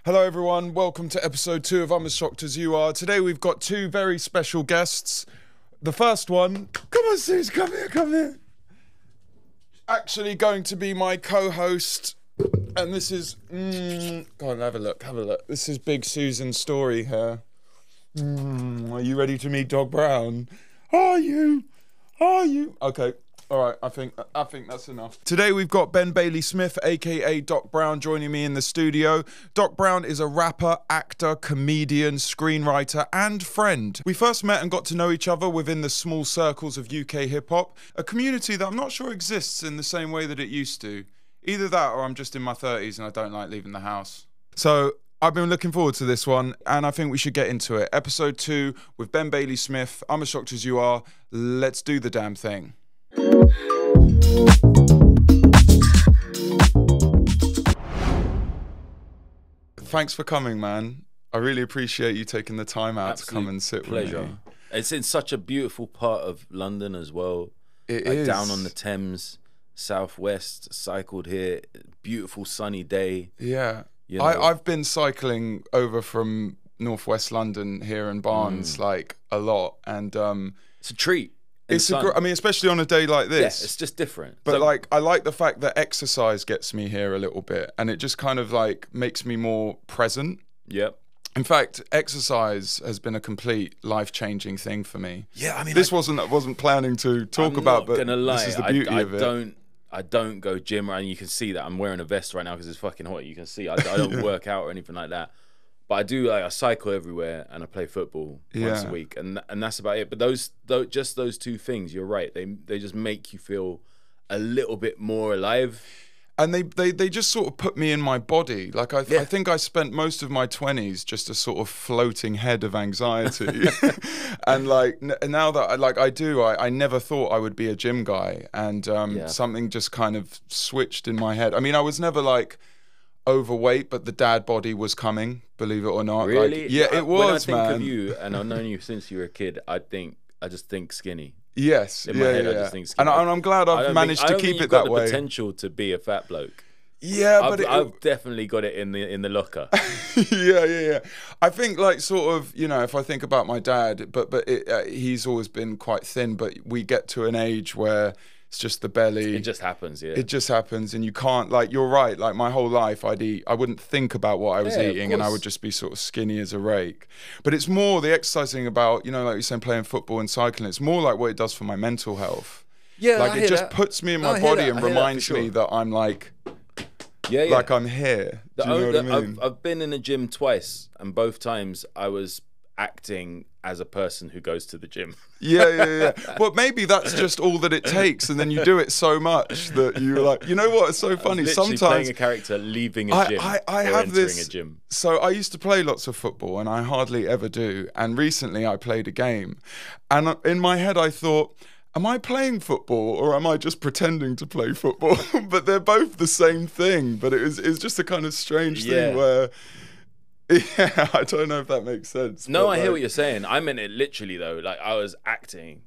Hello everyone, welcome to episode 2 of I'm as shocked as you are. Today we've got two very special guests. The first one, come on Suze, come here. Actually going to be my co-host, and this is, go on, have a look. This is big Susan Storey here. Are you ready to meet Doc Brown? Are you? Okay. All right, I think that's enough. Today we've got Ben Bailey Smith, aka Doc Brown, joining me in the studio. Doc Brown is a rapper, actor, comedian, screenwriter, and friend. We first met and got to know each other within the small circles of UK hip-hop, a community that I'm not sure exists in the same way that it used to. Either that or I'm just in my 30s and I don't like leaving the house. So I've been looking forward to this one, and I think we should get into it. Episode 2 with Ben Bailey Smith. I'm as shocked as you are. Let's do the damn thing. Thanks for coming, man. I really appreciate you taking the time out to come and sit with me. It's in such a beautiful part of London as well. It like is. Down on the Thames, southwest, cycled here. Beautiful sunny day. Yeah. You know. I've been cycling over from northwest London here in Barnes like a lot, and it's a treat. I mean, especially on a day like this. Yeah, it's just different. But like, I like the fact that exercise gets me here a little bit, and it just kind of like makes me more present. Yep. In fact, exercise has been a complete life-changing thing for me. Yeah, I mean, this wasn't planning to talk about, but this is the beauty of it. I don't go gym, and you can see that I'm wearing a vest right now because it's fucking hot. You can see I don't work out or anything like that. But I do, like, I cycle everywhere and I play football once a week, and that's about it. But just those two things, you're right. They just make you feel a little bit more alive. And they just sort of put me in my body. Like I think I spent most of my 20s just a sort of floating head of anxiety. And like now that I never thought I would be a gym guy, and something just kind of switched in my head. I mean, I was never like overweight, but the dad body was coming, believe it or not. Really? Like, yeah, it was, man. When I think of you, and I've known you since you were a kid, I just think skinny. Yes, in my head, I just think skinny. And I'm glad I've managed to keep it that way. I don't think you've got the potential to be a fat bloke. Yeah, but I've definitely got it in the locker. yeah. I think, like, sort of, you know, if I think about my dad, but he's always been quite thin, but we get to an age where it's just the belly. It just happens, yeah. It just happens, and you can't, like, you're right. Like, my whole life, I wouldn't think about what I was eating, and I would just be sort of skinny as a rake. But it's more the exercising about, you know, like you're saying, playing football and cycling. It's more like what it does for my mental health. Yeah, like, it just puts me in my body and reminds me that I'm like, like I'm here. Do you know what I mean? I've been in a gym twice, and both times I was acting as a person who goes to the gym. Yeah. Well, maybe that's just all that it takes, and then you do it so much that you're like, you know what? It's so funny. Sometimes playing a character, leaving a gym, I have this. A gym. So I used to play lots of football, and I hardly ever do. And recently, I played a game, and in my head, I thought, am I playing football or am I just pretending to play football? But they're both the same thing. But it's just a kind of strange thing where. Yeah, I don't know if that makes sense. No, I hear what you're saying. I meant it literally though. Like I was acting,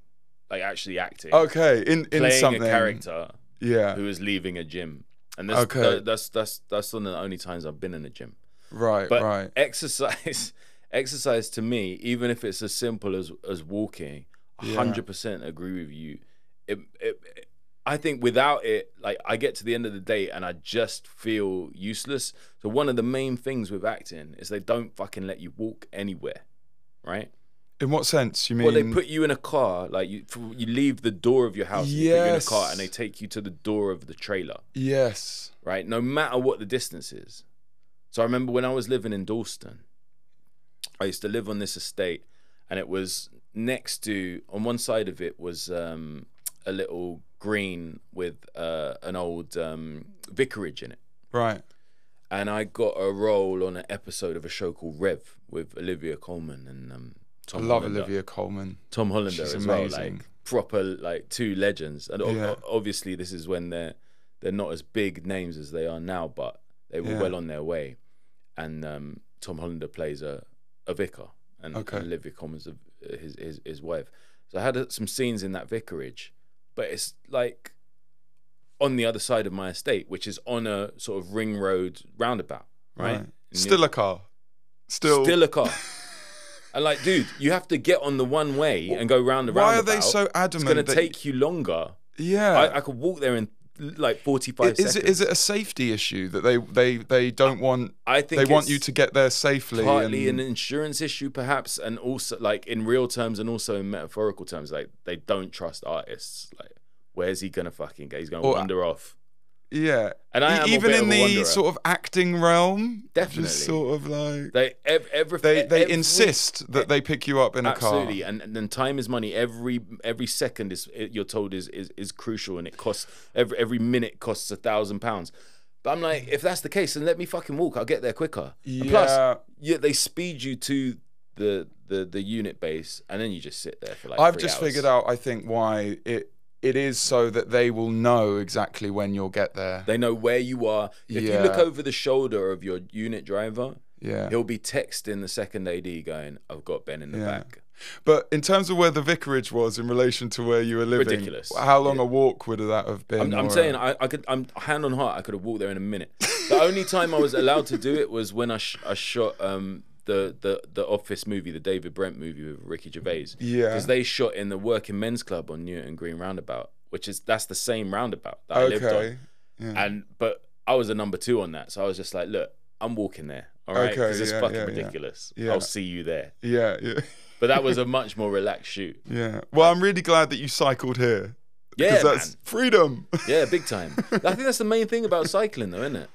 like actually acting. Okay, in playing something. A character. Yeah. Who was leaving a gym, and that's one of the only times I've been in a gym. Right. But right. Exercise to me, even if it's as simple as walking, 100% agree with you. I think without it, like, I get to the end of the day and I just feel useless. So one of the main things with acting is they don't fucking let you walk anywhere, right? In what sense? You mean? Well, they put you in a car, like you leave the door of your house, and they put you in a car, and they take you to the door of the trailer. Yes. Right? No matter what the distance is. So I remember when I was living in Dalston, I used to live on this estate, and it was next to, on one side of it was a little green with an old vicarage in it. Right. And I got a role on an episode of a show called Rev with Olivia Colman and Tom Hollander. Olivia Colman. Tom Hollander She's as amazing. well, like proper, like, two legends. And obviously this is when they're not as big names as they are now, but they were well on their way. And Tom Hollander plays a vicar, and Olivia Colman's his wife. So I had some scenes in that vicarage. But it's like on the other side of my estate, which is on a sort of ring road roundabout, right? Still a car. Still a car. And like, dude, you have to get on the one way and go round the roundabout. Why are they so adamant? It's going to take you longer. Yeah. I could walk there in like 45 seconds. Is it a safety issue that they don't want? I think they want you to get there safely. Partly an insurance issue, perhaps, and also like in real terms and also in metaphorical terms. Like they don't trust artists. Like, where's he gonna fucking go? He's gonna wander off. Yeah, and I am even a bit in of a the wanderer. Sort of acting realm, definitely, just sort of like they insist that they pick you up in a car. Absolutely, and then time is money. Every second you're told is crucial, and it costs every minute costs £1,000. But I'm like, if that's the case, then let me fucking walk. I'll get there quicker. Yeah. And plus, they speed you to the unit base, and then you just sit there for like. I've 3 just hours. figured out, I think, why it is so that they will know exactly when you'll get there. They know where you are. If you look over the shoulder of your unit driver, he'll be texting the second AD going, "I've got Ben in the back." But in terms of where the vicarage was in relation to where you were living, ridiculous. How long a walk would that have been? I'm saying I'm hand on heart. I could have walked there in a minute. The only time I was allowed to do it was when I shot the Office movie, the David Brent movie with Ricky Gervais. Yeah. Because they shot in the Working Men's Club on Newton Green Roundabout, that's the same roundabout that I lived on. Yeah. But I was a number 2 on that, so I was just like, look, I'm walking there, all right? Because it's fucking ridiculous. Yeah. I'll see you there. Yeah, yeah. But that was a much more relaxed shoot. Yeah. Well, I'm really glad that you cycled here. Yeah, because that's freedom. Yeah, big time. I think that's the main thing about cycling, though, isn't it?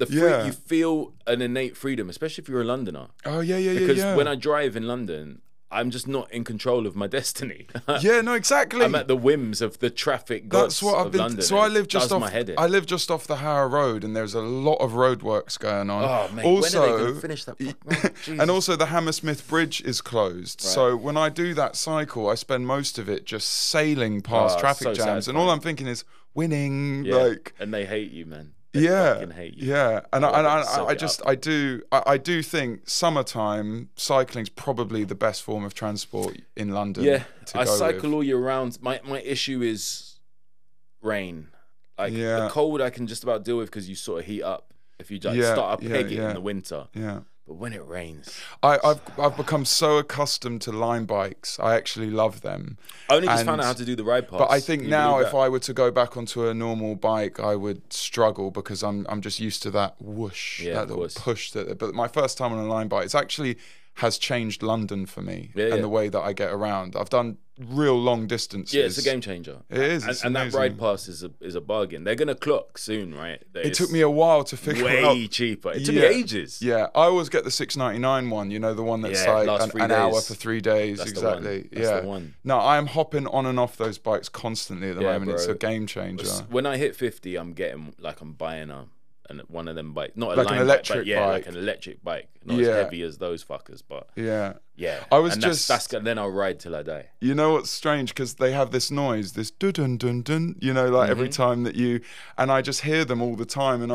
You feel an innate freedom, especially if you're a Londoner. Oh, yeah. Because when I drive in London, I'm just not in control of my destiny. Yeah, no, exactly. I'm at the whims of the traffic gods of London. So I live just off the Harrow Road, and there's a lot of roadworks going on. Oh, mate, also, when are they going to finish that? And also the Hammersmith Bridge is closed. Right. So when I do that cycle, I spend most of it just sailing past traffic jams, and all I'm thinking is winning. Yeah. And they hate you, man. Hate you. Yeah, and I do think summertime cycling's probably the best form of transport in London. Yeah, I cycle all year round. My issue is rain. Like the cold, I can just about deal with because you sort of heat up if you start up pegging in the winter. Yeah. But when it rains, I've become so accustomed to line bikes. I actually love them. I only just found out how to do the ride pass. But I think now, if I were to go back onto a normal bike, I would struggle because I'm just used to that whoosh, that little push. But my first time on a line bike, it's actually has changed London for me and the way that I get around. I've done real long distances. Yeah, it's a game changer. It is, and that ride pass is a bargain. They're gonna clock soon, right? It took me a while to figure it out. Way cheaper. It took me ages. Yeah, I always get the £6.99 one. You know, the one that's like an hour for 3 days. That's exactly. That's the one. No, I'm hopping on and off those bikes constantly at the moment. Bro. It's a game changer. When I hit 50, I'm buying one of them bikes, not like an electric bike, like an electric bike, not as heavy as those fuckers, but yeah. I was then I'll ride till I die. You know what's strange? Because they have this noise, this dun dun dun dun. You know, like every time that and I just hear them all the time. And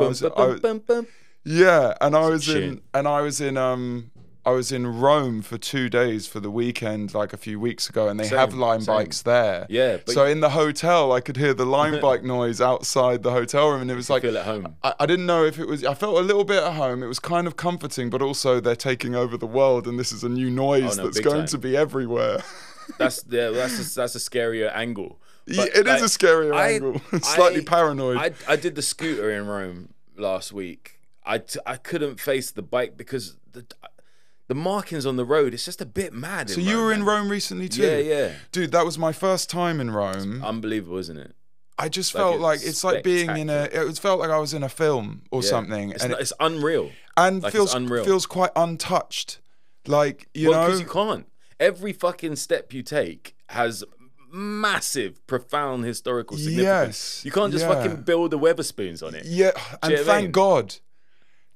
I was in Rome for 2 days for the weekend, like a few weeks ago, and they have line bikes there. Yeah. So in the hotel, I could hear the line bike noise outside the hotel room, and it was like, feel at home. I didn't know if it was. I felt a little bit at home. It was kind of comforting, but also they're taking over the world, and this is a new noise that's going to be everywhere. That's a scarier angle. It is a scarier angle. Slightly paranoid. I did the scooter in Rome last week. I couldn't face the bike because the markings on the road, it's just a bit mad. So you were in Rome recently too? Yeah. Dude, that was my first time in Rome. It's unbelievable, isn't it? I just felt like it's like being it felt like I was in a film or something. It's unreal. And feels quite untouched. Like, you know. Because you can't. Every fucking step you take has massive, profound historical significance. Yes. You can't just fucking build the Weatherspoons on it. Yeah, and thank God.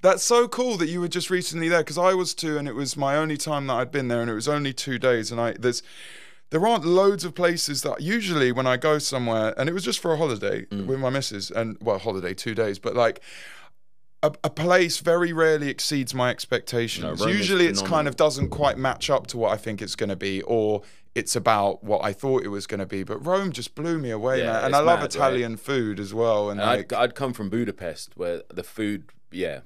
That's so cool that you were just recently there, because I was too, and it was my only time that I'd been there, and it was only 2 days, and there aren't loads of places that usually when I go somewhere, and it was just for a holiday with my missus, and holiday 2 days, but like a place very rarely exceeds my expectations. Usually it's kind of doesn't quite match up to what I think it's going to be, or it's about what I thought it was going to be. But Rome just blew me away, man. And I love Italian food as well. And I'd come from Budapest, where the food yeah,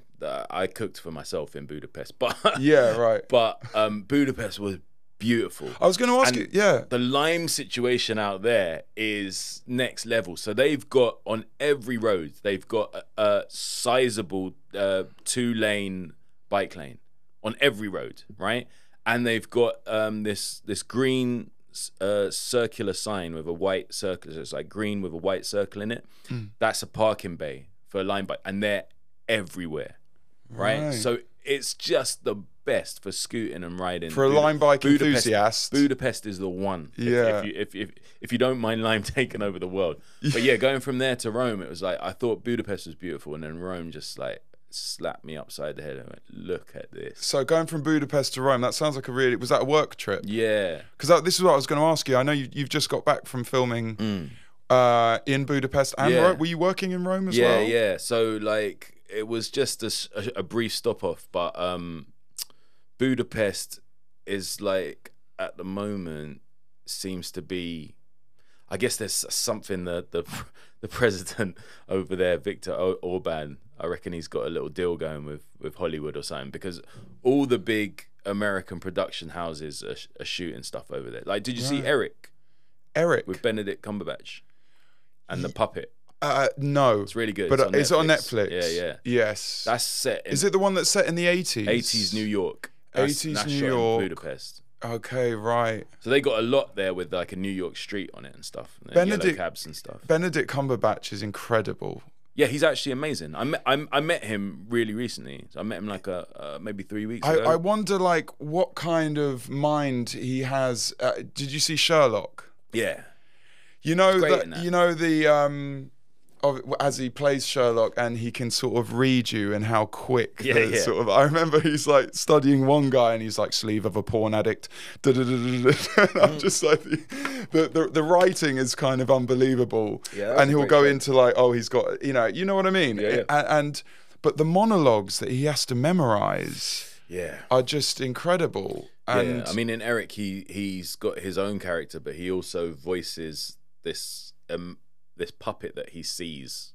I cooked for myself in Budapest, but Yeah, right. But Budapest was beautiful. I was going to ask you, yeah. The lime situation out there is next level. So they've got on every road, they've got a sizable 2-lane bike lane on every road, right? And they've got this green circular sign with a white circle. So it's like green with a white circle in it. That's a parking bay for a lime bike, and they're everywhere, right? So it's just the best for scooting and riding. For a lime bike enthusiast, Budapest is the one. Yeah. If you don't mind lime taking over the world. But yeah, going from there to Rome, it was like I thought Budapest was beautiful, and then Rome just like slapped me upside the head and went, look at this. So going from Budapest to Rome, that sounds like was that a work trip? Yeah. Because this is what I was going to ask you. I know you've just got back from filming in Budapest and Rome. Were you working in Rome as well? Yeah. So like it was just a brief stop off, but Budapest is like at the moment seems to be, I guess there's something that the president over there, Viktor Orban, I reckon he's got a little deal going with Hollywood or something, because all the big American production houses are shooting stuff over there. Like, did you see Eric? Eric with Benedict Cumberbatch and the puppet. No, it's really good. But it's on Netflix. Yeah. Yes. That's set. Is it the one that's set in the 80s? 80s New York. 80s New York. Budapest. Okay, right. So they got a lot there with like a New York street on it and stuff. And yellow cabs and stuff. Benedict Cumberbatch is incredible. Yeah, he's actually amazing. I met him really recently. So I met him like maybe 3 weeks ago. I wonder like what kind of mind he has. Did you see Sherlock? Yeah. You know that. As he plays Sherlock, and he can sort of read you and how quick. Sort of. I remember he's like studying one guy, and he's like sleeve of a porn addict. I'm just like the writing is kind of unbelievable. Yeah, and he'll go into like, oh, he's got you know what I mean. Yeah. But the monologues that he has to memorize. Yeah. Are just incredible. And yeah, I mean, in Eric, he's got his own character, but he also voices this puppet that he sees.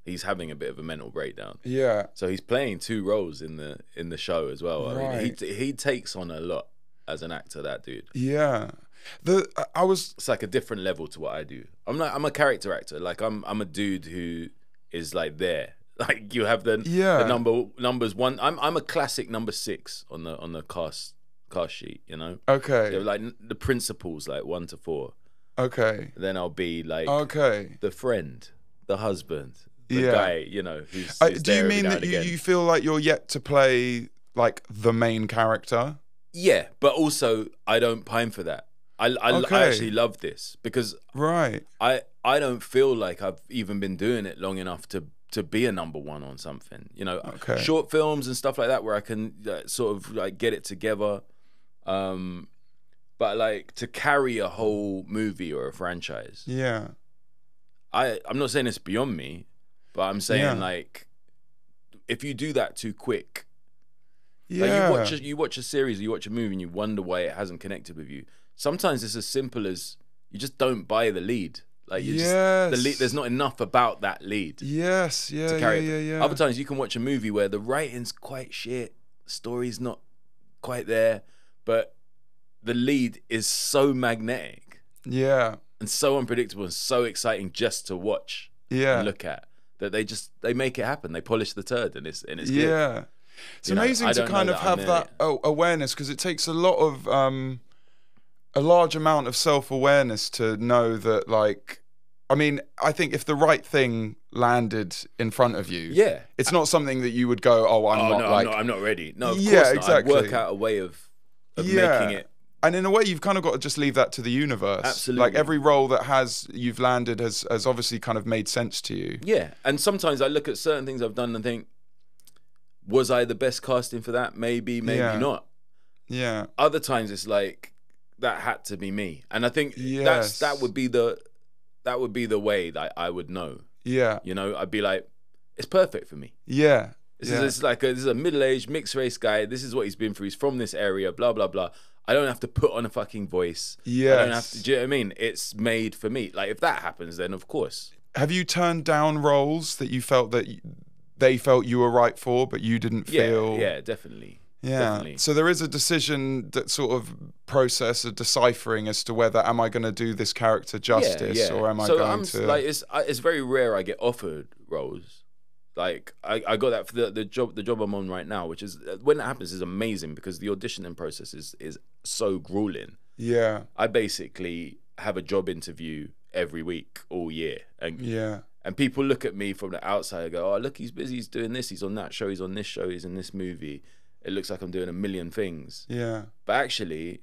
He's having a bit of a mental breakdown. Yeah. So he's playing 2 roles in the show as well. Right. I mean, he takes on a lot as an actor, that dude. Yeah. It's like a different level to what I do. I'm a character actor. Like I'm a dude who is like there. Like you have the numbers one. I'm a classic number 6 on the cast sheet, you know? Okay. So like the principals like 1 to 4. Okay. Then I'll be like the friend, the husband, the guy, who's do you mean that you feel like you're yet to play like the main character? Yeah, but also I don't pine for that. I actually love this because I don't feel like I've even been doing it long enough to be a number 1 on something. Short films and stuff like that where I can sort of like get it together. But like to carry a whole movie or a franchise. Yeah. I'm not saying it's beyond me, but I'm saying like if you do that too quick. Yeah. Like you watch a series, or you watch a movie and you wonder why it hasn't connected with you. Sometimes it's as simple as you just don't buy the lead. Like there's not enough about that lead. Yes, to carry it. Other times you can watch a movie where the writing's quite shit, the story's not quite there, but the lead is so magnetic. Yeah. And so unpredictable and so exciting just to watch and look at that they make it happen. They polish the turd and it's good. Yeah. It's amazing to kind of have that awareness, because it takes a lot of a large amount of self-awareness to know that, like, I mean, I think if the right thing landed in front of you, it's not something that you would go, I'm not ready. No, of course not. Exactly. I'd work out a way of making it. And in a way, you've kind of got to just leave that to the universe. Absolutely. Like every role that you've landed has obviously kind of made sense to you. Yeah. And sometimes I look at certain things I've done and think, was I the best casting for that? Maybe not. Yeah. Other times it's like, that had to be me. And I think that would be the way that I would know. Yeah. I'd be like, it's perfect for me. Yeah. This is a middle-aged mixed race guy. This is what he's been through. He's from this area, blah, blah, blah. I don't have to put on a fucking voice. Yeah. I don't have to, do you know what I mean? It's made for me. Like if that happens, then of course. Have you turned down roles that you felt that they felt you were right for, but you didn't feel. Yeah, definitely. Yeah. Definitely. So there is a decision, that sort of process of deciphering as to whether am I going to do this character justice or am I going to. Like it's very rare I get offered roles. Like I got that for the job I'm on right now, which is when it happens is amazing because the auditioning process is so grueling. Yeah. I basically have a job interview every week all year, and people look at me from the outside and go, "Oh, look, he's busy. He's doing this. He's on that show. He's on this show. He's in this movie. It looks like I'm doing a million things." Yeah. But actually,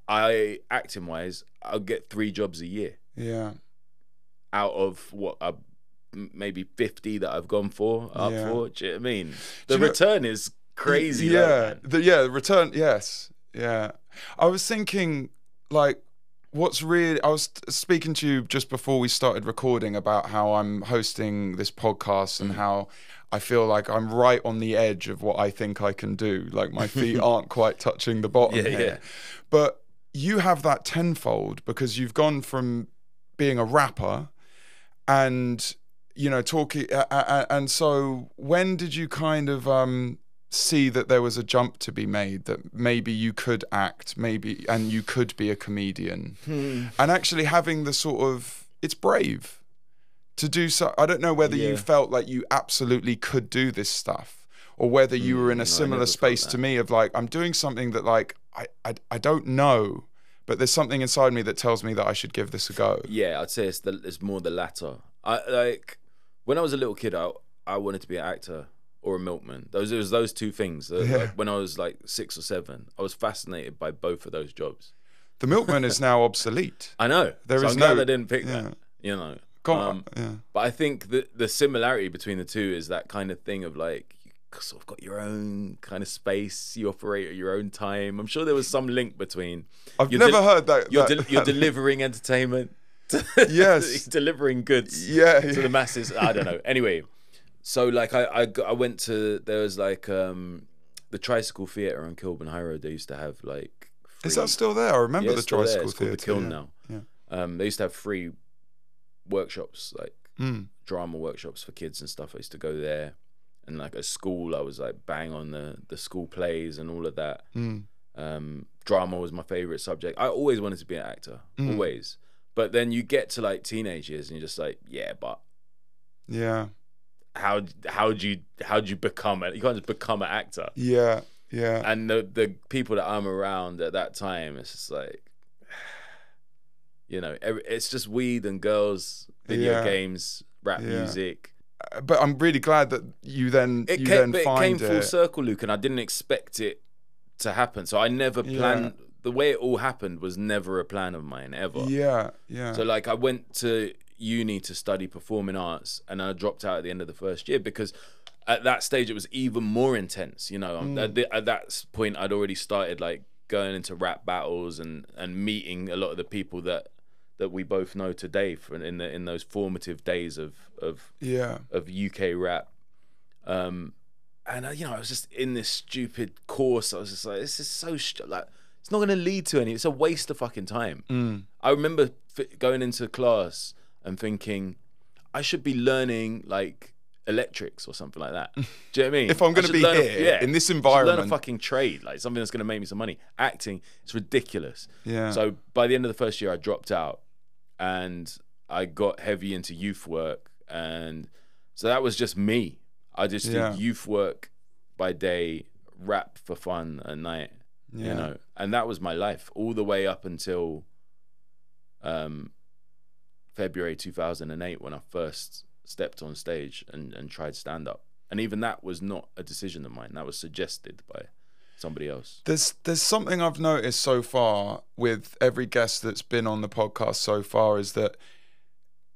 acting wise, I'll get 3 jobs a year. Yeah. Out of what maybe 50 that I've gone for. Do you know what I mean? The return is crazy. Yeah. The return. Yes. Yeah. I was thinking, like, I was speaking to you just before we started recording about how I'm hosting this podcast and how I feel like I'm right on the edge of what I think I can do. Like my feet aren't quite touching the bottom here. Yeah. But you have that tenfold because you've gone from being a rapper and, you know, talking. And so when did you kind of see that there was a jump to be made, that maybe you could act, and you could be a comedian? And actually having the sort of, it's brave to do so. I don't know whether you felt like you absolutely could do this stuff or whether you were in a similar space to me of like, I'm doing something that like, I don't know, but there's something inside me that tells me that I should give this a go. Yeah, I'd say it's more the latter. When I was a little kid, I wanted to be an actor or a milkman. It was those two things. Like, when I was like 6 or 7, I was fascinated by both of those jobs. The milkman is now obsolete. I know. I'm glad I didn't pick that. You know. But I think the similarity between the two is that kind of thing of like, you sort of got your own kind of space, you operate at your own time. I'm sure there was some link between. I've never heard that. You're delivering entertainment. Yes. Delivering goods to the masses. I don't know. Anyway, so like I went to, there was like the Tricycle Theatre on Kilburn High Road. They used to have like free, is that still there? I remember the Tricycle Theatre. It's called the Kiln now. They used to have free workshops, like drama workshops for kids and stuff. I used to go there, and like at school I was like bang on the school plays and all of that. Drama was my favorite subject. I always wanted to be an actor, always. But then you get to like teenage years and you're just like, how'd you become it? You can't just become an actor. Yeah. And the people that I'm around at that time, it's just like, you know, it's just weed and girls, video games, rap music. But I'm really glad that you then it came full circle, Luke, and I didn't expect it to happen. So I never planned. The way it all happened was never a plan of mine ever. Yeah. So like I went to uni to study performing arts, and I dropped out at the end of the first year because at that stage it was even more intense. You know, at that point I'd already started like going into rap battles and meeting a lot of the people that we both know today in those formative days of UK rap. And you know, I was just in this stupid course. I was just like, this is so like, it's not going to lead to any. It's a waste of fucking time. I remember going into class and thinking, I should be learning like electrics or something like that. Do you know what I mean? If I'm going to be here in this environment, learn a fucking trade, like something that's going to make me some money. Acting, it's ridiculous. Yeah. So by the end of the first year, I dropped out, and I got heavy into youth work, and so that was just me. I just did youth work by day, rap for fun at night. You know, and that was my life all the way up until February 2008 when I first stepped on stage and tried stand-up. And even that was not a decision of mine. That was suggested by somebody else. There's something I've noticed so far with every guest that's been on the podcast so far is that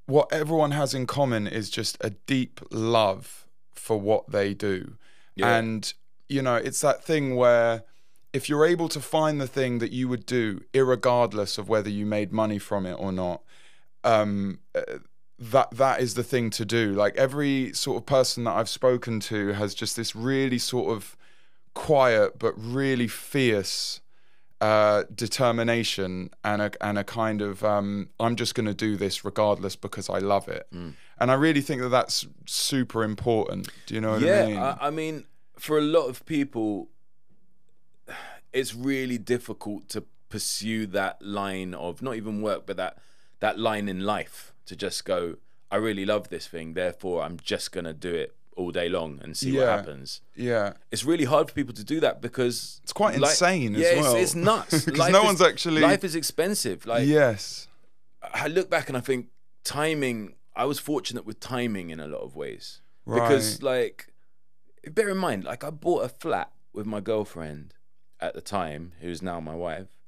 what everyone has in common is just a deep love for what they do. And, you know, it's that thing where if you're able to find the thing that you would do, irregardless of whether you made money from it or not, that is the thing to do. Like every sort of person that I've spoken to has just this really sort of quiet but really fierce determination and a kind of I'm just going to do this regardless because I love it. And I really think that that's super important. Do you know what I mean? Yeah, I mean, for a lot of people, it's really difficult to pursue that line of not even work, but that line in life to just go, I really love this thing, therefore I'm just gonna do it all day long and see what happens. Yeah, it's really hard for people to do that because it's quite insane as well. It's nuts. Because no one's actually. Life is expensive. Like, yes, I look back and I think timing. I was fortunate with timing in a lot of ways right. because, like, bear in mind, like, I bought a flat with my girlfriend at the time, who's now my wife,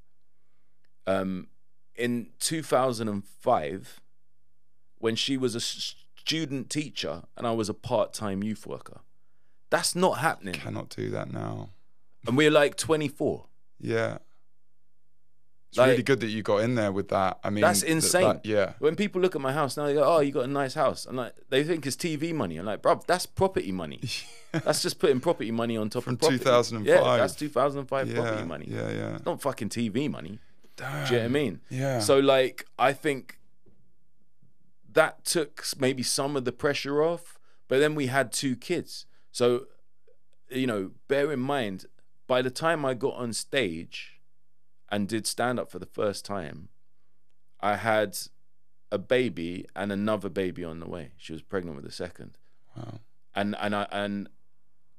in 2005, when she was a student teacher and I was a part-time youth worker. That's not happening. Cannot do that now. And we're like 24. Yeah. It's like, really good that you got in there with that. I mean, that's insane. Yeah. When people look at my house now, they go, "Oh, you got a nice house," and like they think it's TV money. I'm like, bruv, that's property money. That's just putting property money on top from of property. 2005. Yeah, that's 2005 yeah, property money. Yeah, yeah. It's not fucking TV money. Damn. Do you know what I mean? Yeah. So like, I think that took maybe some of the pressure off, but then we had 2 kids. So, you know, bear in mind, by the time I got on stage and did stand up for the first time, I had a baby and another baby on the way. She was pregnant with a second. Wow. And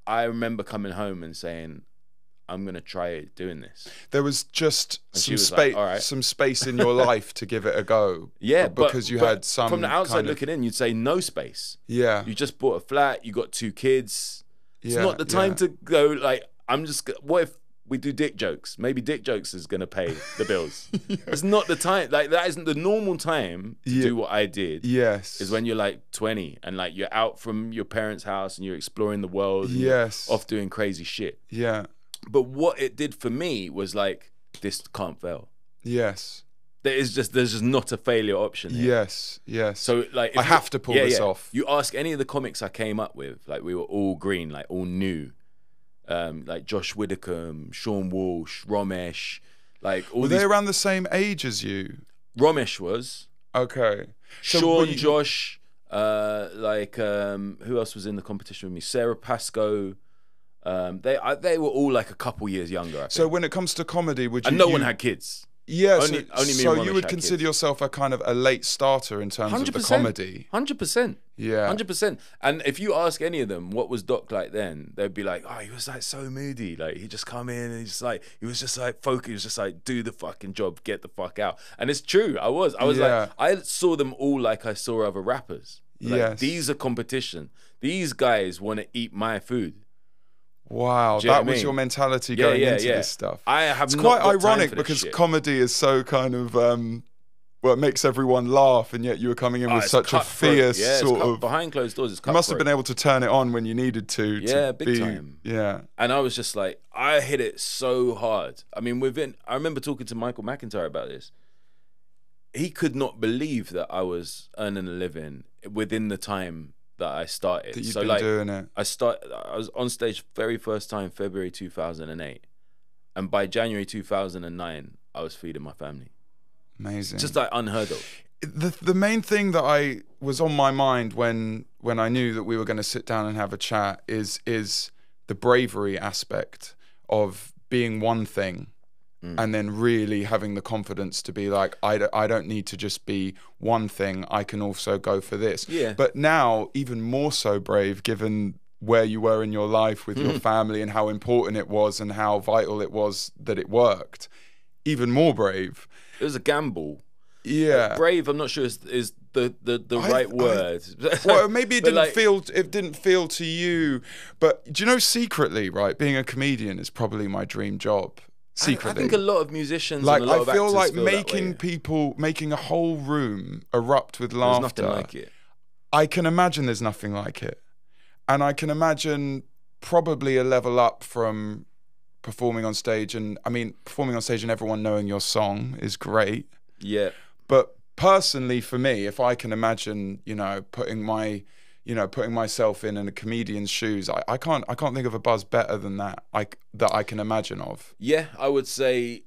I remember coming home and saying, I'm gonna try doing this. There was just some space, like, some space in your life to give it a go. Yeah, because you had some. From the outside looking in, you'd say no space. Yeah. You just bought a flat. You got 2 kids. It's yeah, not the time to go. Like, I'm just. What if we do dick jokes? Maybe dick jokes is gonna pay the bills. It's not the time. Like, that isn't the normal time to do what I did. Yes. Is when you're like 20 and like you're out from your parents' house and you're exploring the world. And yes. You're off doing crazy shit. Yeah. But what it did for me was like, this can't fail. Yes. There's just not a failure option here. Yes, yes. So like, I have to pull this off. You ask any of the comics I came up with, like we were all green, like all new, like Josh Widdicombe, Sean Walsh, Romesh, like all. Were they around the same age as you? Romesh was. Okay. So Sean, Josh, like who else was in the competition with me? Sarah Pascoe. They were all like a couple years younger, I think. So when it comes to comedy, would you? And no one had kids. Yeah, only me so and you would consider yourself a kind of a late starter in terms of the comedy. 100%. Yeah. 100%. And if you ask any of them what was Doc like then, they'd be like, oh, he was like so moody. Like, he just come in and he was just like focused. He was just like, do the fucking job, get the fuck out. And it's true. I was like, I saw them all like I saw other rappers. Like, yes. These are competition. These guys want to eat my food. Wow, that was your mentality going into this stuff. It's quite ironic because comedy is so kind of well, it makes everyone laugh, and yet you were coming in with such a fierce sort of behind closed doors. It's cutthroat. You must have been able to turn it on when you needed to. Yeah, big time. Yeah, and I was just like, I hit it so hard. I mean, I remember talking to Michael McIntyre about this. He could not believe that I was earning a living within the time that I started. That you've been doing it. I was on stage very first time February 2008, and by January 2009 I was feeding my family. Amazing. Just like unheard of. The main thing that I was on my mind when I knew that we were going to sit down and have a chat is the bravery aspect of being one thing. And then really having the confidence to be like, I don't need to just be one thing. I can also go for this. Yeah. But now, even more so brave, given where you were in your life with your family and how important it was and how vital it was that it worked. Even more brave. It was a gamble. Yeah. Brave, I'm not sure is the right word. Well, maybe it didn't feel to you. But do you know, secretly, right, being a comedian is probably my dream job. Secretly. I think a lot of musicians, like, and a lot of I feel actors like making a whole room erupt with laughter. There's nothing like it. I can imagine there's nothing like it, and I can imagine probably a level up from performing on stage. And I mean, performing on stage and everyone knowing your song is great. Yeah. But personally, for me, if I can imagine, putting myself in a comedian's shoes, I can't think of a buzz better than that I can imagine of. Yeah, I would say,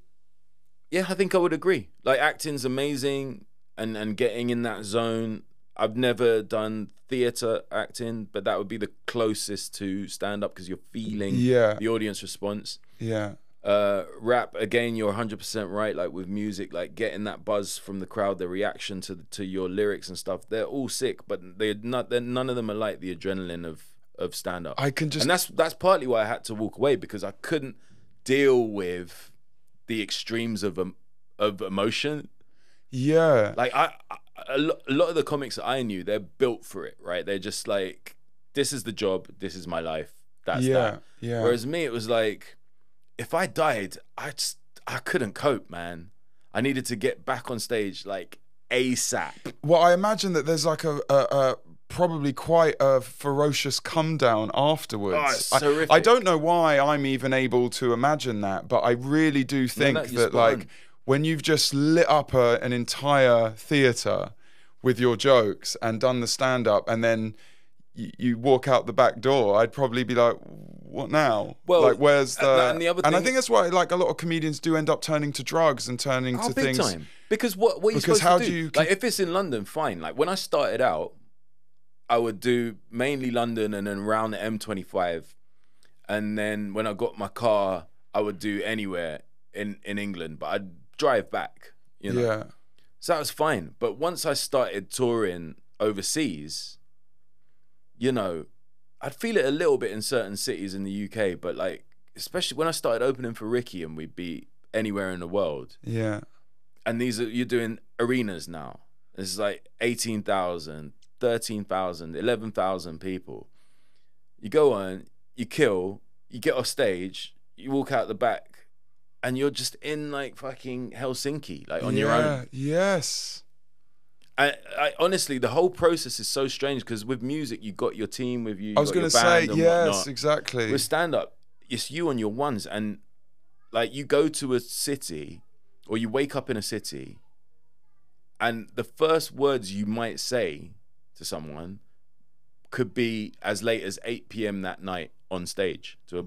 I think I would agree. Like, acting's amazing, and getting in that zone, I've never done theatre acting, but that would be the closest to stand-up because you're feeling the audience response. Yeah. Rap, again, you're 100% right. Like with music, like getting that buzz from the crowd, the reaction to your lyrics and stuff, they're all sick, but none of them are like the adrenaline of stand-up. And that's partly why I had to walk away, because I couldn't deal with the extremes of emotion. Yeah. Like a lot of the comics that I knew, they're built for it, right? They're just like, this is the job, this is my life, that's that. Yeah. Whereas me, it was like, if I died, I couldn't cope, man. I needed to get back on stage like ASAP. Well, I imagine that there's like a probably quite a ferocious come down afterwards. Oh, it's terrific. I don't know why I'm even able to imagine that, but I really do think that like when you've just lit up an entire theatre with your jokes and done the stand-up, and then you walk out the back door, I'd probably be like, what now? Well, like, where's the... And the other thing... And I think that's why like a lot of comedians do end up turning to drugs and turning to big things... time. Because what are you supposed to do? Like, if it's in London, fine. Like, when I started out, I would do mainly London and then around the M25. And then when I got my car, I would do anywhere in England. But I'd drive back, you know? Yeah. So that was fine. But once I started touring overseas, you know, I'd feel it a little bit in certain cities in the UK. But, like, especially when I started opening for Ricky and we'd be anywhere in the world. Yeah. And you're doing arenas now. It's like 18,000, 13,000, 11,000 people. You go on, you kill, you get off stage, you walk out the back, and you're just in like fucking Helsinki, like on your own. Yes. I honestly, the whole process is so strange because with music, you got your team with you. I was going to say, yes, whatnot. Exactly. With stand-up, it's you on your ones, and like you go to a city, or you wake up in a city, and the first words you might say to someone could be as late as 8 p.m. that night on stage to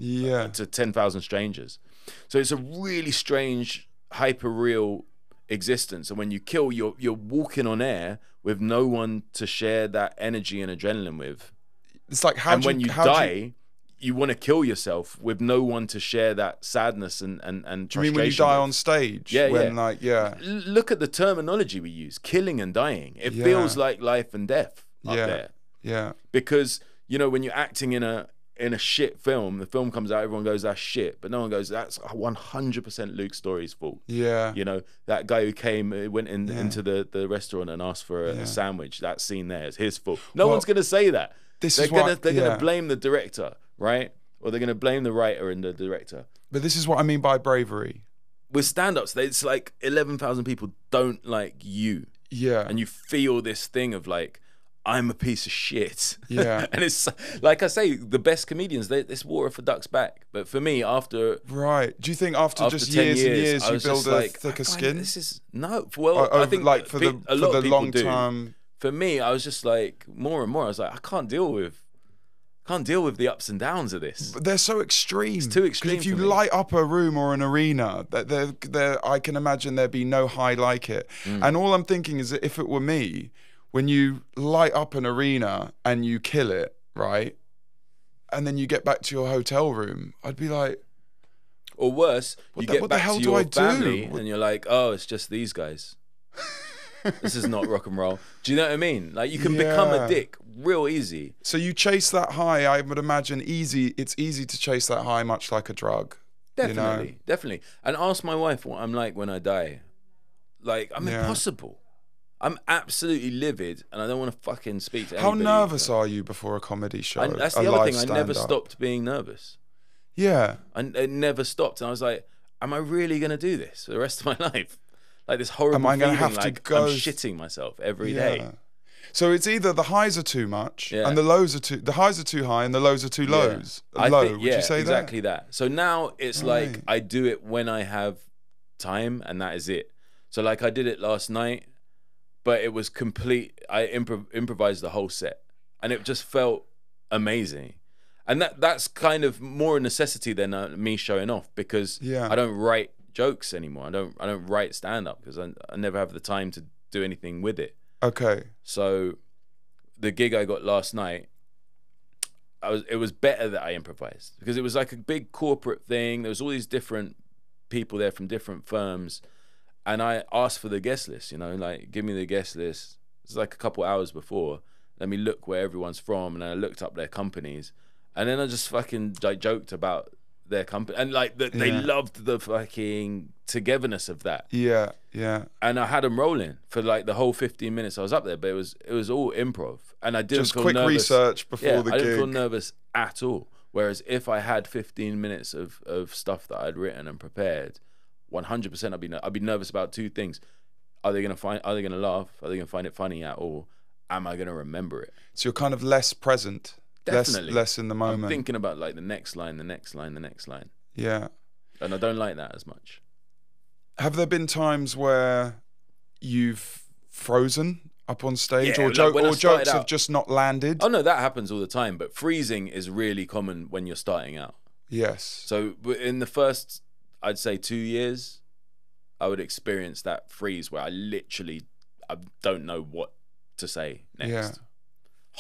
10,000 strangers. So it's a really strange, hyper-real existence. And when you kill, you're walking on air with no one to share that energy and adrenaline with. It's like when you die, you want to kill yourself with no one to share that sadness and frustration. Do you mean when you die on stage? Yeah, Look at the terminology we use, killing and dying. It feels like life and death up there. Yeah. Because, you know, when you're acting in a shit film, the film comes out, everyone goes, that's shit. But no one goes, that's 100% Luke Storey's fault. Yeah. You know, that guy who went into the restaurant and asked for a sandwich, that scene there is his fault. No one's going to say that. They're going to blame the director, right? Or they're going to blame the writer and the director. But this is what I mean by bravery. With stand-ups, it's like 11,000 people don't like you. Yeah. And you feel this thing of like, I'm a piece of shit. Yeah. And it's like I say, the best comedians, it's water for ducks back. But for me, after... Right. Do you think after just years and years, you build a thicker skin? This is... No. Well, I think like for the long term... For me, I was just like, more and more, I was like, I can't deal with the ups and downs of this. But they're so extreme. It's too extreme. If you light up a room or an arena, I can imagine there'd be no high like it. And all I'm thinking is that if it were me, when you light up an arena and you kill it, right? And then you get back to your hotel room, I'd be like... Or worse, you get back to your family and you're like, oh, it's just these guys. This is not rock and roll. Do you know what I mean? Like, you can become a dick real easy. So you chase that high, I would imagine it's easy to chase that high, much like a drug. Definitely, you know? Definitely. And ask my wife what I'm like when I die. Like, I'm impossible. I'm absolutely livid and I don't want to fucking speak to anybody. How nervous are you before a comedy show? That's the other thing. I never stopped being nervous. Yeah. It never stopped. And I was like, am I really going to do this for the rest of my life? Like this horrible feeling like I'm shitting myself every day. So it's either the highs are too much and the highs are too high and the lows are too lows. Would you say exactly that? So now it's like I do it when I have time and that is it. So like I did it last night, but it was complete. I improvised the whole set and it just felt amazing. And that's kind of more a necessity than me showing off because I don't write jokes anymore. I don't write stand up because I never have the time to do anything with it. Okay. So the gig I got last night, it was better that I improvised, because it was like a big corporate thing. There was all these different people there from different firms, and I asked for the guest list, you know, like, give me the guest list. It's like a couple hours before. Let me look where everyone's from, and then I looked up their companies, and then I just fucking like joked about their company, and like they loved the fucking togetherness of that. Yeah, yeah. And I had them rolling for like the whole 15 minutes I was up there, but it was all improv, and I didn't just feel quick nervous. Research before the gig. I didn't feel nervous at all. Whereas if I had 15 minutes of stuff that I'd written and prepared, 100% I'd be nervous about two things: are they gonna laugh? Are they gonna find it funny at all? Am I gonna remember it? So you're kind of less present. Definitely. Less in the moment. I'm thinking about like the next line, the next line, the next line. Yeah. And I don't like that as much. Have there been times where you've frozen up on stage, or jokes have just not landed? Oh no, that happens all the time. But freezing is really common when you're starting out. Yes. So in the first, I'd say 2 years, I would experience that freeze where I don't know what to say next.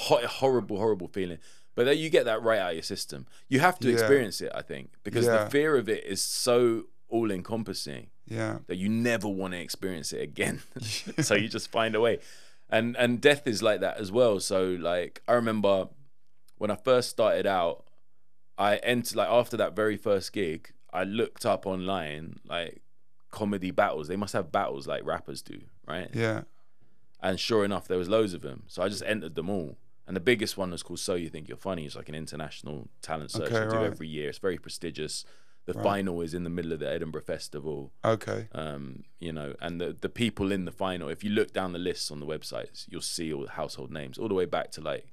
Yeah. Horrible feeling. But then you get that right out of your system. You have to experience it, I think, because the fear of it is so all-encompassing that you never want to experience it again. So you just find a way. And death is like that as well. So like, I remember when I first started out, I entered, like, after that very first gig, I looked up online like comedy battles. They must have battles like rappers do, right? Yeah. And sure enough, there was loads of them. So I just entered them all. And the biggest one was called So You Think You're Funny. It's like an international talent search they do every year. It's very prestigious. The final is in the middle of the Edinburgh Festival. Okay. You know, and the people in the final, if you look down the lists on the websites, you'll see all the household names, all the way back to like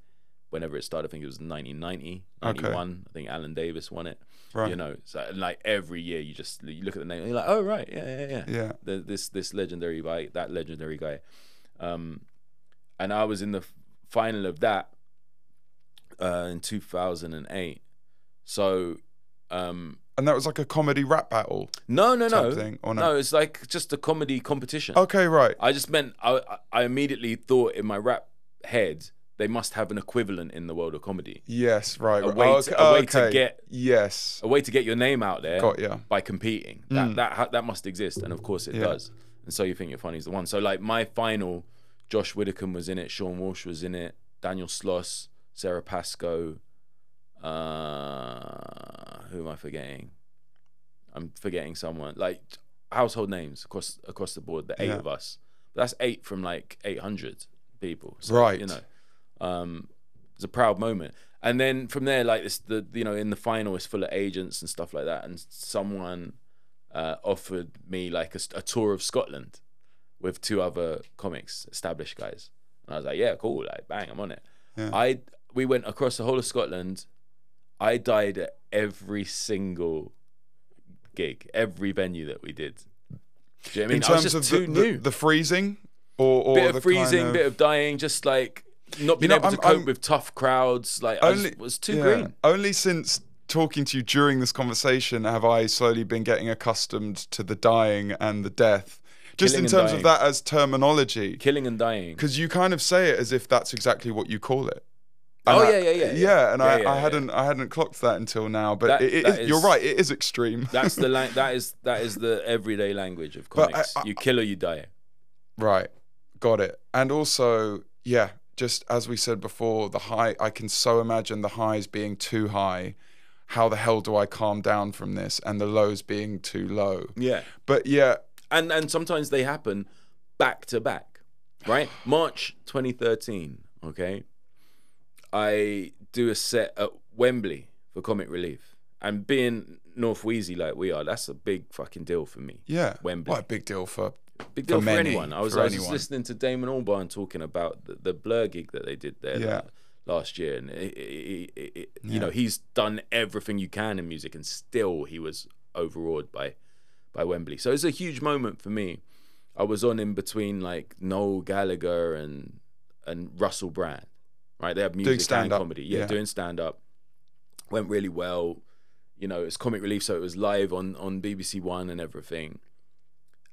whenever it started. I think it was 1990, 91. I think Alan Davis won it. Right. You know, so like every year you look at the name and you're like, oh right, yeah. This legendary guy, that legendary guy. And I was in the final of that in 2008. So and that was like a comedy rap battle? No. Thing, or no, it's like just a comedy competition. Okay, right. I just meant I immediately thought in my rap head they must have an equivalent in the world of comedy. Yes, right. A way to get a way to get your name out there. Got ya. By competing. That must exist, and of course it does. And So You Think You're Funny is the one. So like my final, Josh Widdicombe was in it, Sean Walsh was in it, Daniel Sloss, Sarah Pascoe. Who am I forgetting? I'm forgetting someone. Like household names across the board. The 8 of us. But that's 8 from like 800 people. So, right. You know, it's a proud moment. And then from there, like in the final, it's full of agents and stuff like that. And someone offered me like a tour of Scotland with 2 other comics, established guys. And I was like, yeah, cool. Like, bang, I'm on it. Yeah. We went across the whole of Scotland. I died at every single gig, every venue that we did. Do you know what I mean? In terms of the freezing, or bit of freezing, bit of dying, just like not being able to cope with tough crowds. Like I was too green. Only since talking to you during this conversation have I slowly been getting accustomed to the dying and the death. Just in terms of that as terminology. Killing and dying. Because you kind of say it as if that's exactly what you call it. And I hadn't clocked that until now, but you're right, it is extreme. That's that is the everyday language of comics. You kill or you die. Right, got it. And also, just as we said before, the high. I can so imagine the highs being too high. How the hell do I calm down from this? And the lows being too low. Yeah, but and sometimes they happen back to back, right? March 2013. Okay. I do a set at Wembley for Comic Relief, and being North Wheezy like we are, that's a big fucking deal for me. Yeah, Wembley. What a big deal for anyone. I was just listening to Damon Albarn talking about the Blur gig that they did there last year, and you know, he's done everything you can in music, and still he was overawed by Wembley. So it's a huge moment for me. I was on in between like Noel Gallagher and Russell Brand. Right, they have music and comedy. Doing stand-up. Went really well. You know, it's Comic Relief, so it was live on BBC One and everything.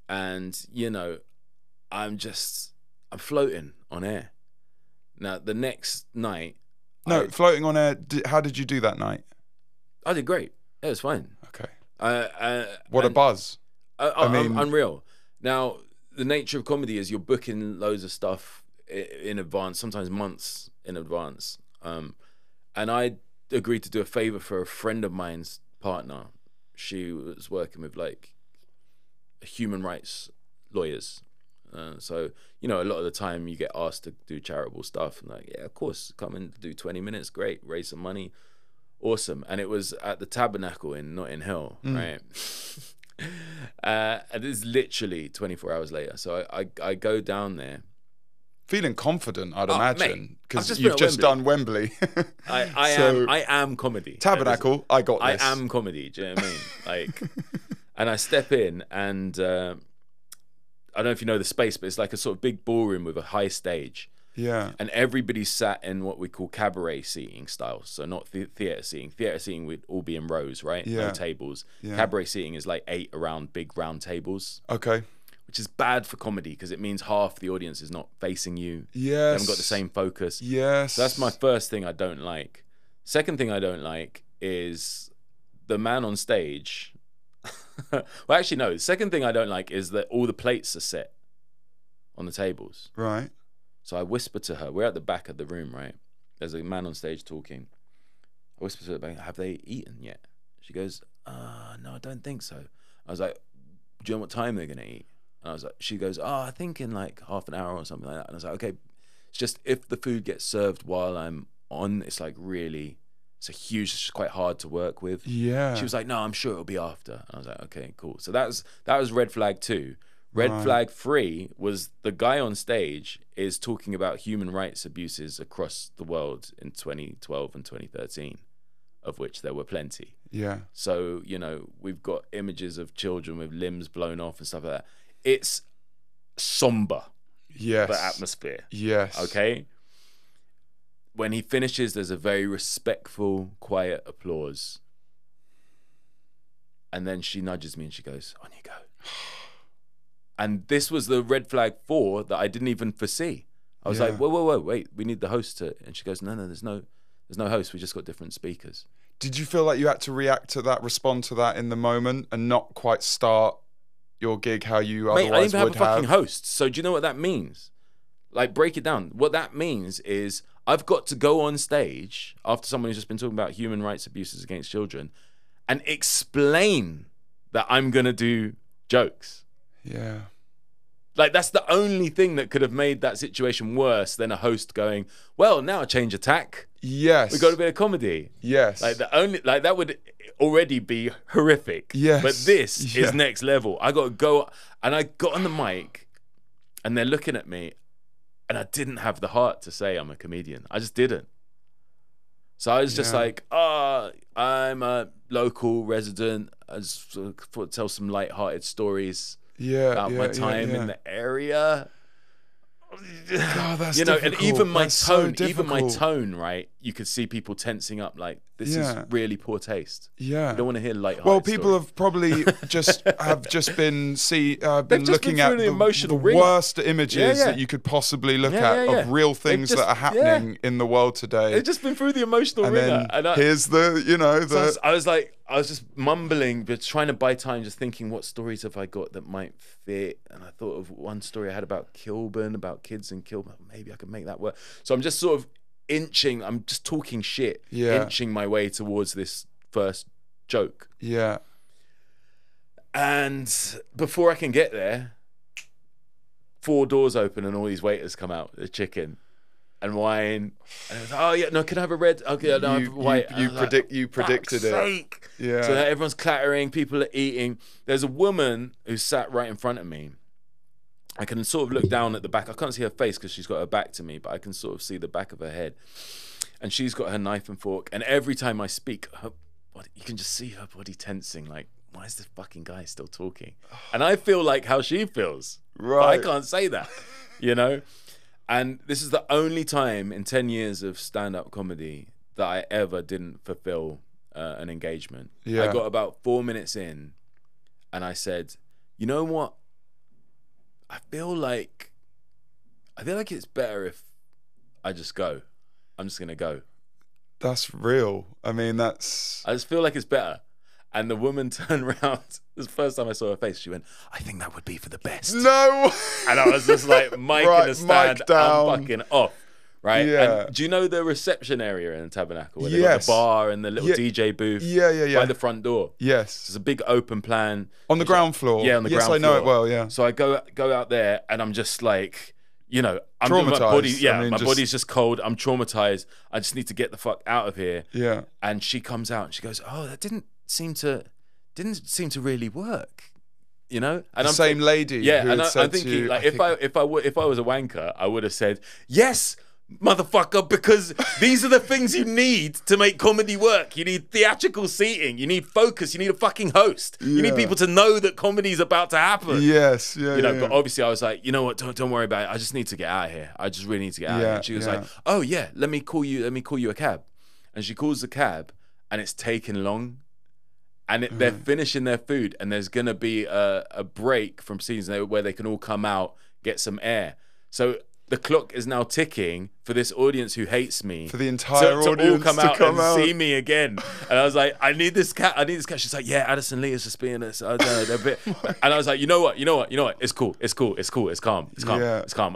And, you know, I'm floating on air. Now, the next night... No, floating on air, how did you do that night? I did great. It was fine. Okay. What a buzz. I mean... Unreal. Now, the nature of comedy is you're booking loads of stuff in advance, sometimes months in advance. And I agreed to do a favor for a friend of mine's partner. She was working with like human rights lawyers. So, you know, a lot of the time you get asked to do charitable stuff and like, yeah, of course, come and do 20 minutes. Great. Raise some money. Awesome. And it was at the Tabernacle in Notting Hill, right? And it's literally 24 hours later. So I go down there. Feeling confident, I'd imagine, because you've just done Wembley. I am comedy. Tabernacle, I got this. I am comedy. Do you know what I mean? Like, and I step in, and I don't know if you know the space, but it's like a sort of big ballroom with a high stage. Yeah. And everybody's sat in what we call cabaret seating style, so not theatre seating. Theatre seating would all be in rows, right? Yeah. No tables. Yeah. Cabaret seating is like 8 around big round tables. Okay. Which is bad for comedy because it means half the audience is not facing you. Yes. You haven't got the same focus. Yes. So that's my first thing I don't like. Second thing I don't like is the man on stage. Well, actually, no. The second thing I don't like is that all the plates are set on the tables. Right. So I whisper to her. We're at the back of the room, right? There's a man on stage talking. I whisper to her, have they eaten yet? She goes, no, I don't think so. I was like, do you know what time they're going to eat? And I was like, she goes, I think in like half an hour or something like that. And I was like, okay, it's just if the food gets served while I'm on, it's like really, it's quite hard to work with. Yeah. She was like, no, I'm sure it'll be after. And I was like, okay, cool. So that was red flag 2. Red flag 3 was the guy on stage is talking about human rights abuses across the world in 2012 and 2013, of which there were plenty. Yeah. So, you know, we've got images of children with limbs blown off and stuff like that. It's somber. Yes. The atmosphere. Yes. Okay? When he finishes, there's a very respectful, quiet applause. And then she nudges me and she goes, on you go. And this was the red flag 4 that I didn't even foresee. I was like, whoa, wait, we need the host to... And she goes, no, there's no host. We just got different speakers. Did you feel like you had to react to that, respond to that in the moment and not quite start your gig how you otherwise would have? Mate, I didn't have a fucking host. So do you know what that means? Like, break it down. What that means is I've got to go on stage after someone who's just been talking about human rights abuses against children and explain that I'm going to do jokes. Yeah. Like, that's the only thing that could have made that situation worse than a host going, well, now change attack. Yes. We got a bit of comedy. Yes. Like, that would already be horrific. Yes. But this is next level. I got to go, and I got on the mic, and they're looking at me, and I didn't have the heart to say I'm a comedian. I just didn't. So I was just like, I'm a local resident. I just thought to tell some light-hearted stories. About my time in the area. God, that's you know, difficult. And even my that's tone, so even my tone, right? You could see people tensing up, like this is really poor taste. Yeah, you don't want to hear light-hearted. Well, people stories. have probably just been looking at the worst images that you could possibly look at of real things that are happening in the world today. They've just been through the emotional ringer. And here's the. So I was just mumbling, but trying to buy time, just thinking, what stories have I got that might fit? And I thought of one story I had about Kilburn, about kids in Kilburn. Maybe I could make that work. So I'm just sort of inching. I'm just talking shit, inching my way towards this first joke. Yeah. And before I can get there, 4 doors open and all these waiters come out. The chicken. And wine. And I was like, oh yeah, no, can I have a red? Okay, no, I have white. You predicted it. Yeah. So everyone's clattering, people are eating. There's a woman who sat right in front of me. I can sort of look down at the back. I can't see her face because she's got her back to me, but I can sort of see the back of her head. And she's got her knife and fork. And every time I speak, her body, you can just see her body tensing. Like, why is this fucking guy still talking? And I feel like how she feels. Right. But I can't say that, you know? And this is the only time in 10 years of stand-up comedy that I ever didn't fulfill an engagement. Yeah. I got about 4 minutes in and I said, you know what? I feel like it's better if I just go. I'm just gonna go. That's real. I mean, I just feel like it's better. And the woman turned around. This is the first time I saw her face. She went, "I think that would be for the best." No. And I was just like, Mike Right, in the stand, mic down. I'm fucking off. Right? Yeah. And do you know the reception area in the Tabernacle? Where they've Yes. got the bar and the little DJ booth by the front door. Yes. It's a big open plan. On the ground floor. Yeah, on the ground floor. Yes, I know it well, yeah. So I go out there and I'm just like, you know, I'm traumatized. My body, yeah, I mean, my body's just cold. I'm traumatized. I just need to get the fuck out of here. Yeah. And she comes out and she goes, "Oh, that didn't seem to really work." You know, and the same lady. Yeah, who and had I'm said thinking, to you, like, if I was a wanker, I would have said, "Yes, motherfucker," because these are the things you need to make comedy work. You need theatrical seating. You need focus. You need a fucking host. You need people to know that comedy's about to happen. Yes, yeah, you know. But obviously, I was like, you know what? Don't worry about it. I just need to get out of here. I just really need to get out of here. And she was like, "Oh yeah, let me call you a cab," and she calls the cab, and it's taken long. And they're finishing their food, and there's gonna be a break from scenes where they can all come out, get some air. So the clock is now ticking for this audience who hates me, for the entire audience to all come out and out. see me again. And I was like, I need this cat. She's like, yeah, Addison Lee is just being this. I don't know, they're a bit. And I was like, you know what? It's cool. It's calm.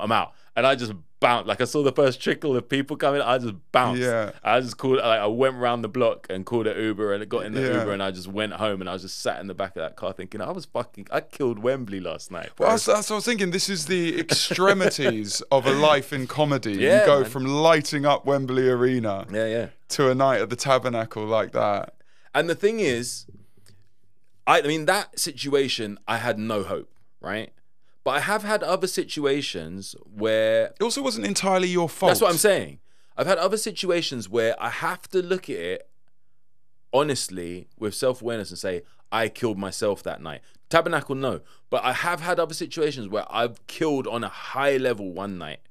I'm out. And I just bounced. Like, I saw the first trickle of people coming. I just bounced. Yeah. I just called. Like, I went around the block and called an Uber, and got in the Uber, and I just went home, and I was just sat in the back of that car thinking, I killed Wembley last night. Well, that's what I was thinking. This is the extremities of a life in comedy. Yeah, you go man. from lighting up Wembley Arena to a night at the Tabernacle like that. And the thing is, I mean, that situation, I had no hope, right? But I have had other situations where... It also wasn't entirely your fault. That's what I'm saying. I've had other situations where I have to look at it honestly with self-awareness and say, I killed myself that night. Tabernacle, no. But I have had other situations where I've killed on a high level one night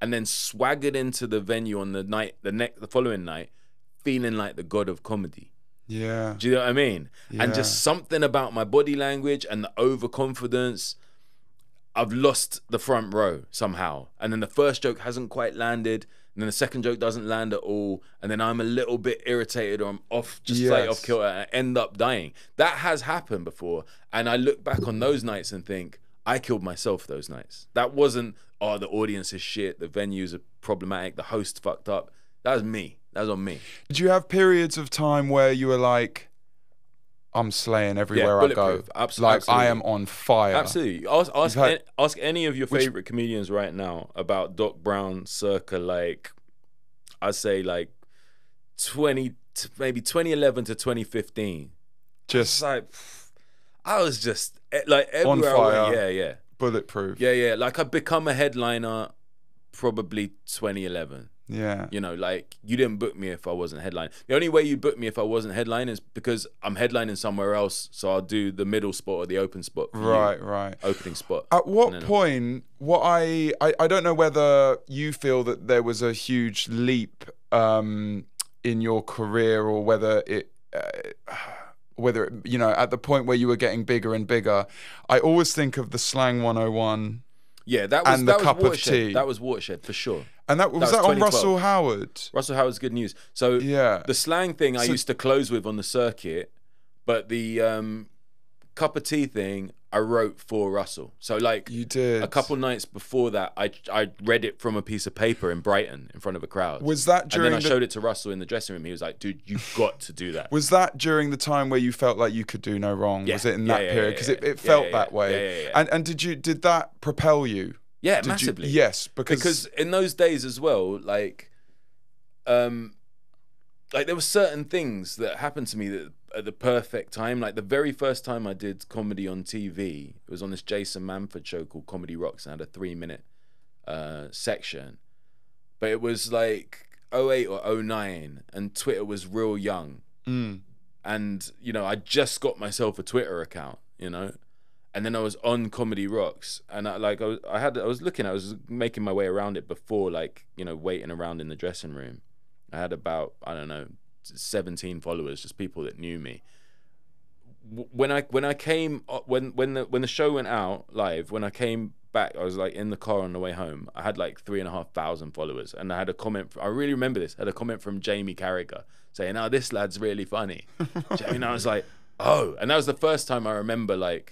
and then swaggered into the venue on the following night feeling like the god of comedy. Yeah. Do you know what I mean? Yeah. And just something about my body language and the overconfidence... I've lost the front row somehow. And then the first joke hasn't quite landed. And then the second joke doesn't land at all. And then I'm a little bit irritated or I'm off, just slightly off kilter, and I end up dying. That has happened before. And I look back on those nights and think, I killed myself those nights. That wasn't, oh, the audience is shit, the venues are problematic, the host fucked up. That was me. That was on me. Did you have periods of time where you were like, I'm slaying everywhere I go? Absolutely. I am on fire. Absolutely. Ask any of your favorite comedians right now about Doc Brown circa, like, I'd say like maybe 2011 to 2015. Just like, I was just like everywhere on fire. I went, yeah. Bulletproof. Yeah. Like, I've become a headliner probably 2011. Yeah. You know, like, you didn't book me if I wasn't headlining. The only way you'd book me if I wasn't headlining is because I'm headlining somewhere else, so I'll do the middle spot or the open spot. Right. Opening spot. At what point, I don't know whether you feel that there was a huge leap in your career or whether it, you know, at the point where you were getting bigger and bigger. I always think of the Slang 101. Yeah, that was cup of tea. That was Watershed for sure. And that was that on Russell Howard? Russell Howard's Good News. So the slang thing I used to close with on the circuit, but the cup of tea thing I wrote for Russell. So like you did a couple nights before that, I read it from a piece of paper in Brighton in front of a crowd. Was that during? And then I showed it to Russell in the dressing room. He was like, "Dude, you've got to do that." Was that during the time where you felt like you could do no wrong? Was it in that period? Because it felt that way. And did that propel you? Yeah, massively. Yes, because in those days as well, like there were certain things that happened to me that at the perfect time. Like the very first time I did comedy on TV, it was on this Jason Manford show called Comedy Rocks, and I had a 3-minute section. But it was like 08 or 09, and Twitter was real young. And, you know, I just got myself a Twitter account, you know. And then I was on Comedy Rocks, and I was making my way around it before, like, you know, waiting around in the dressing room. I had about, I don't know, 17 followers, just people that knew me. When the show went out live, when I came back, I was like in the car on the way home. I had like 3,500 followers, and I had a comment. I really remember this. I had a comment from Jamie Carragher saying, "Oh, this lad's really funny." And I was like, "Oh," and that was the first time I remember like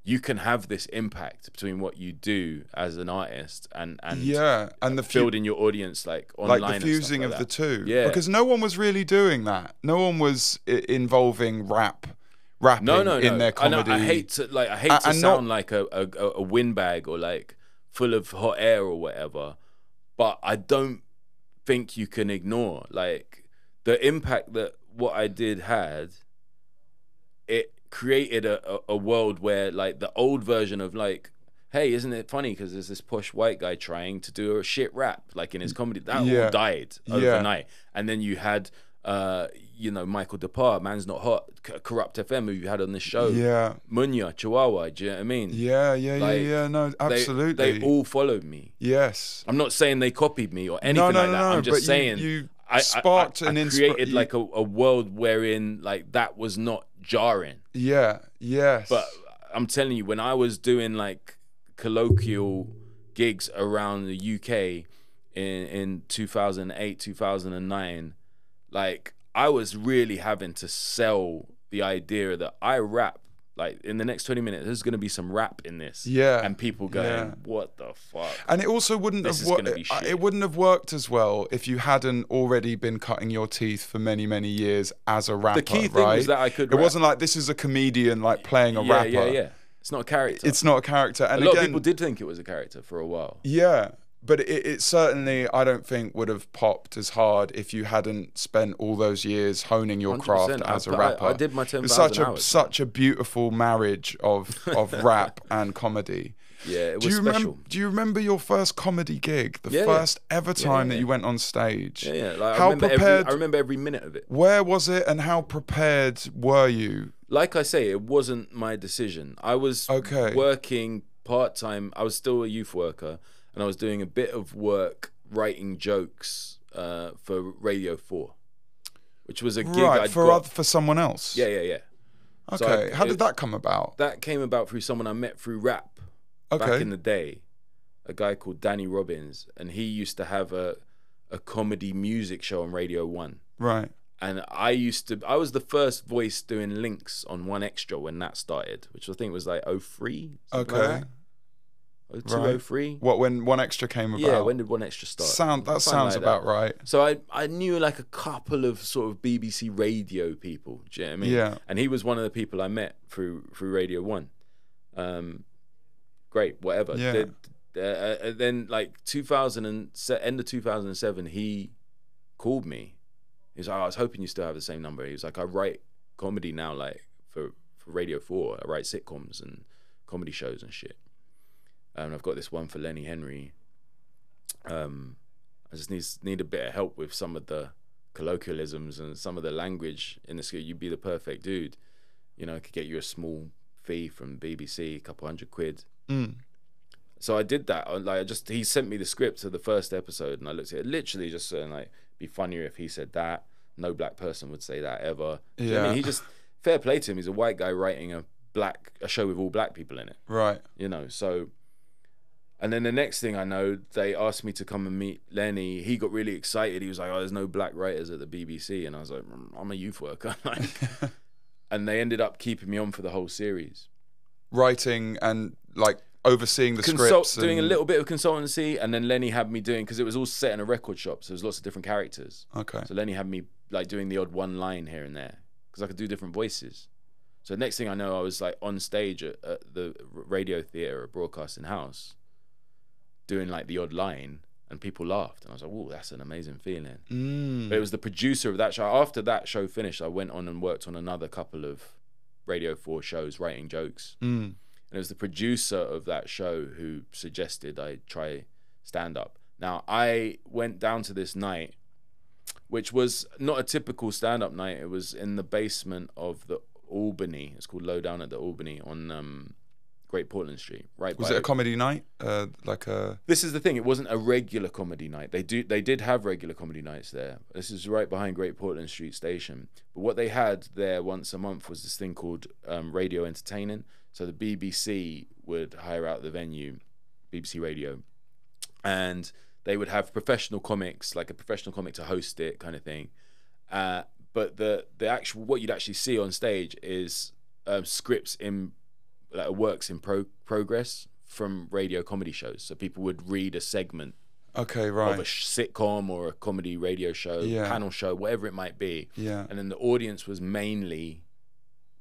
you can have this impact between what you do as an artist and the building your audience like online, like the fusing like of that. the two. Yeah, because no one was really doing that. No one was involving rapping in their comedy. I hate to sound like a windbag or like full of hot air or whatever, but I don't think you can ignore like the impact that what I did had. It created a world where like the old version of like, hey, isn't it funny because there's this posh white guy trying to do a shit rap like in his comedy, that all died overnight. And then you had you know, Michael Depar, Man's Not Hot, Corrupt FM, who you had on this show, Munya, Chihuahua, do you know what I mean? No, absolutely. They all followed me. Yes, I'm not saying they copied me or anything like that. I'm just saying you sparked I created like a world wherein like that was not jarring. Yes. But I'm telling you, when I was doing like colloquial gigs around the UK in 2008, 2009, like I was really having to sell the idea that I rap. Like in the next 20 minutes, there's going to be some rap in this. And people going, what the fuck? And it also wouldn't have worked. It wouldn't have worked as well if you hadn't already been cutting your teeth for many, many years as a rapper. The key thing was that I could rap. It wasn't like this is a comedian like playing a rapper. Yeah. It's not a character. It's not a character. And a lot of people did think it was a character for a while. Yeah. But it certainly, I don't think, would have popped as hard if you hadn't spent all those years honing your craft as a rapper. I did my 10,000 hours. Such a beautiful marriage of rap and comedy. Yeah, it was special. Do you remember your first comedy gig? The first ever time that you went on stage? Yeah. Like, I remember every minute of it. Where was it and how prepared were you? Like I say, it wasn't my decision. I was working part-time. I was still a youth worker. And I was doing a bit of work writing jokes for Radio 4, which was a gig for someone else. Yeah. Okay, so how did that come about? That came about through someone I met through rap back in the day, a guy called Danny Robbins, and he used to have a comedy music show on Radio 1. Right. And I was the first voice doing links on 1Extra when that started, which I think was like 03. Okay. Like that. 0203. What, when 1Extra came about? Yeah, when did 1Extra start? That sounds like about right. So I knew like a couple of sort of BBC radio people. Do you know what I mean? Yeah. And he was one of the people I met through Radio 1. Great, whatever. Yeah. Then like end of 2007, he called me. He was like, I was hoping you still have the same number. He was like, I write comedy now, like for Radio 4. I write sitcoms and comedy shows and shit. And I've got this one for Lenny Henry. I just need a bit of help with some of the colloquialisms and some of the language in the script. You'd be the perfect dude. You know, I could get you a small fee from BBC, a couple £100. So I did that. He sent me the script of the first episode, and I looked at it, literally just saying like, be funnier if he said that. No black person would say that ever. Yeah. You know I mean, he just, fair play to him. He's a white guy writing a show with all black people in it. Right. You know, so. And then the next thing I know, they asked me to come and meet Lenny. He got really excited. He was like, oh, there's no black writers at the BBC. And I was like, I'm a youth worker. And they ended up keeping me on for the whole series. Writing and like overseeing the scripts. Doing a little bit of consultancy. And then Lenny had me doing, because it was all set in a record shop. So there's lots of different characters. Okay. So Lenny had me like doing the odd one line here and there, because I could do different voices. So the next thing I know, I was like on stage at the radio theatre, Broadcasting House, doing like the odd line, and people laughed, and I was like, "Oh, that's an amazing feeling." But it was the producer of that show. After that show finished, I went on and worked on another couple of Radio 4 shows, writing jokes. And it was the producer of that show who suggested I try stand up. Now I went down to this night, which was not a typical stand up night. It was in the basement of the Albany. It's called Low Down at the Albany on Great Portland Street, right? Was it a comedy night? This is the thing. It wasn't a regular comedy night. They did have regular comedy nights there. This is right behind Great Portland Street Station. But what they had there once a month was this thing called radio entertaining. So the BBC would hire out the venue, BBC Radio, and they would have professional comics, like a professional comic to host it, kind of thing. But the actual what you'd actually see on stage is scripts in like works in progress from radio comedy shows. So people would read a segment of a sitcom or a comedy radio show, panel show, whatever it might be. Yeah. And then the audience was mainly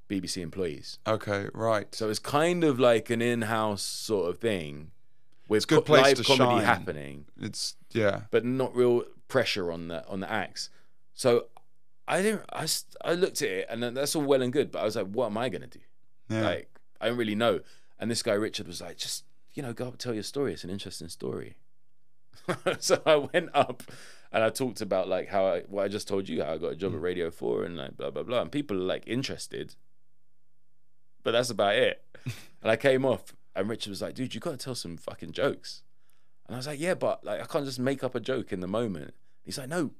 BBC employees. Okay, right. So it's kind of like an in-house sort of thing with good place live to comedy shine. happening. It's but not real pressure on the acts. So I looked at it, and that's all well and good, but I was like, what am I gonna do? Yeah. Like, I don't really know. And this guy Richard was like, just go up and tell your story. It's an interesting story. So I went up and I talked about like what I just told you, how I got a job at Radio 4 and like blah blah blah, and people are like interested, but that's about it. And I came off, and Richard was like, dude, you got to tell some fucking jokes. And I was like, yeah, but like I can't just make up a joke in the moment. He's like, no,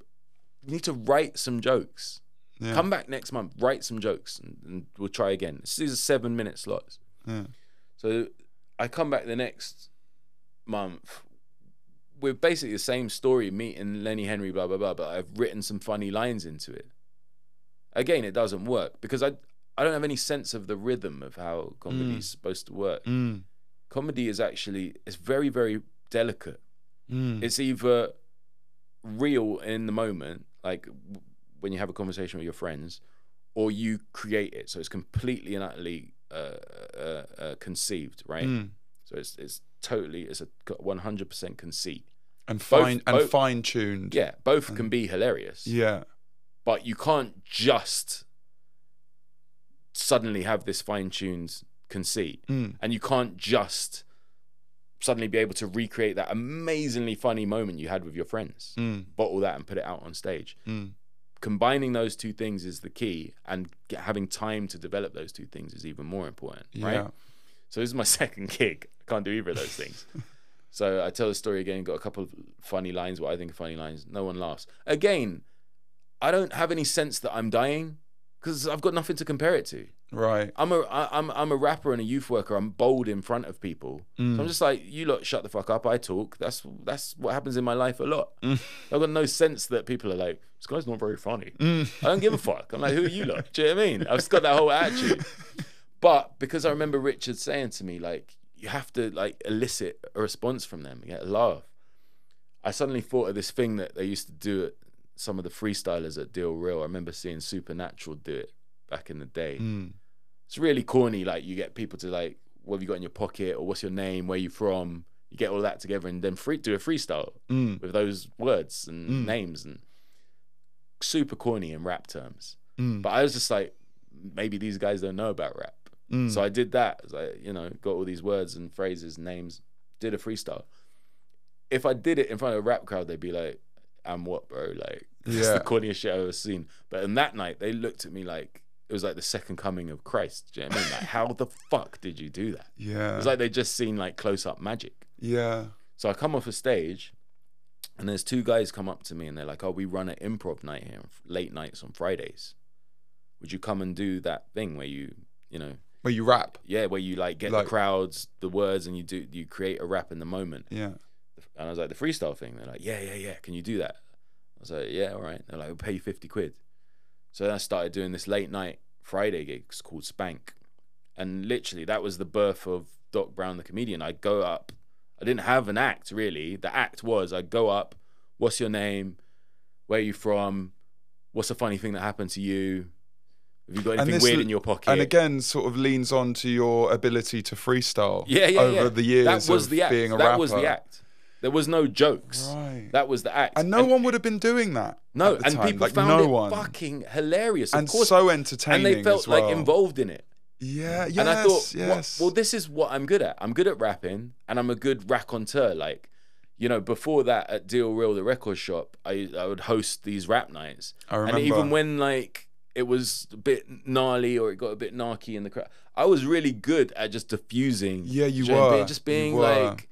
you need to write some jokes. Yeah. Come back next month, write some jokes, and we'll try again. These are 7-minute slots. Yeah. So I come back the next month with basically the same story, meeting Lenny Henry, blah, blah, blah, but I've written some funny lines into it. Again, it doesn't work because I don't have any sense of the rhythm of how comedy is supposed to work. Comedy is actually, it's very, very delicate. It's either real in the moment, like when you have a conversation with your friends, or you create it. So it's completely and utterly conceived, right? So it's totally, it's a 100% conceit. And fine-tuned. Yeah, both can be hilarious. Yeah. But you can't just suddenly have this fine-tuned conceit. And you can't just suddenly be able to recreate that amazingly funny moment you had with your friends. Bottle that and put it out on stage. Combining those two things is the key, and having time to develop those two things is even more important, right? So this is my second gig. I can't do either of those things. So I tell the story again, got a couple of funny lines, what I think are funny lines. No one laughs. Again, I don't have any sense that I'm dying because I've got nothing to compare it to. Right. I'm a rapper and a youth worker. I'm bold in front of people. So I'm just like, you lot shut the fuck up. I talk. That's what happens in my life a lot. I've got no sense that people are like, this guy's not very funny. I don't give a fuck. I'm like, who are you lot? Do you know what I mean? I've just got that whole attitude. But because I remember Richard saying to me, like, you have to like elicit a response from them, get a laugh. I suddenly thought of this thing that they used to do at some of the freestylers at Deal Real. I remember seeing Supernatural do it back in the day. It's really corny. Like, you get people to like, what have you got in your pocket, or what's your name, where you from? You get all that together and then do a freestyle with those words and names, and super corny in rap terms. But I was just like, maybe these guys don't know about rap. So I did that. I was like, got all these words and phrases, names, did a freestyle. If I did it in front of a rap crowd, they'd be like, "And what, bro? Like, that's the corniest shit I've ever seen." But in that night, they looked at me like it was like the second coming of Christ. Do you know what I mean? Like, how the fuck did you do that? Yeah. It was like they just seen like close-up magic. Yeah. So I come off a stage, and there's two guys come up to me, and they're like, "Oh, we run an improv night here, late nights on Fridays. Would you come and do that thing where you where you rap?" Yeah, where you like get the crowds, the words, and you create a rap in the moment. Yeah. And I was like, the freestyle thing. They're like, yeah. Can you do that? I was like, yeah, all right. They're like, we'll pay you 50 quid. So then I started doing this late night Friday gigs called Spank. And literally that was the birth of Doc Brown the comedian. I'd go up. I didn't have an act really. The act was I'd go up. What's your name? Where are you from? What's a funny thing that happened to you? Have you got anything weird in your pocket? And again, sort of leans on to your ability to freestyle. Over the years that was of the act. being a rapper. That was the act. There was no jokes. Right. That was the act. And no one would have been doing that. No, at the and time. people like, found no it fucking hilarious. Of and course. so entertaining. And they felt as well. like involved in it. Yeah, yes, and I thought, yes. well, this is what I'm good at. I'm good at rapping, and I'm a good raconteur. Like, before that at Deal Real, the record shop, I would host these rap nights. I remember. And even when like it was a bit gnarly or it got a bit narky in the crowd, I was really good at just diffusing. Yeah, you were. Just being like,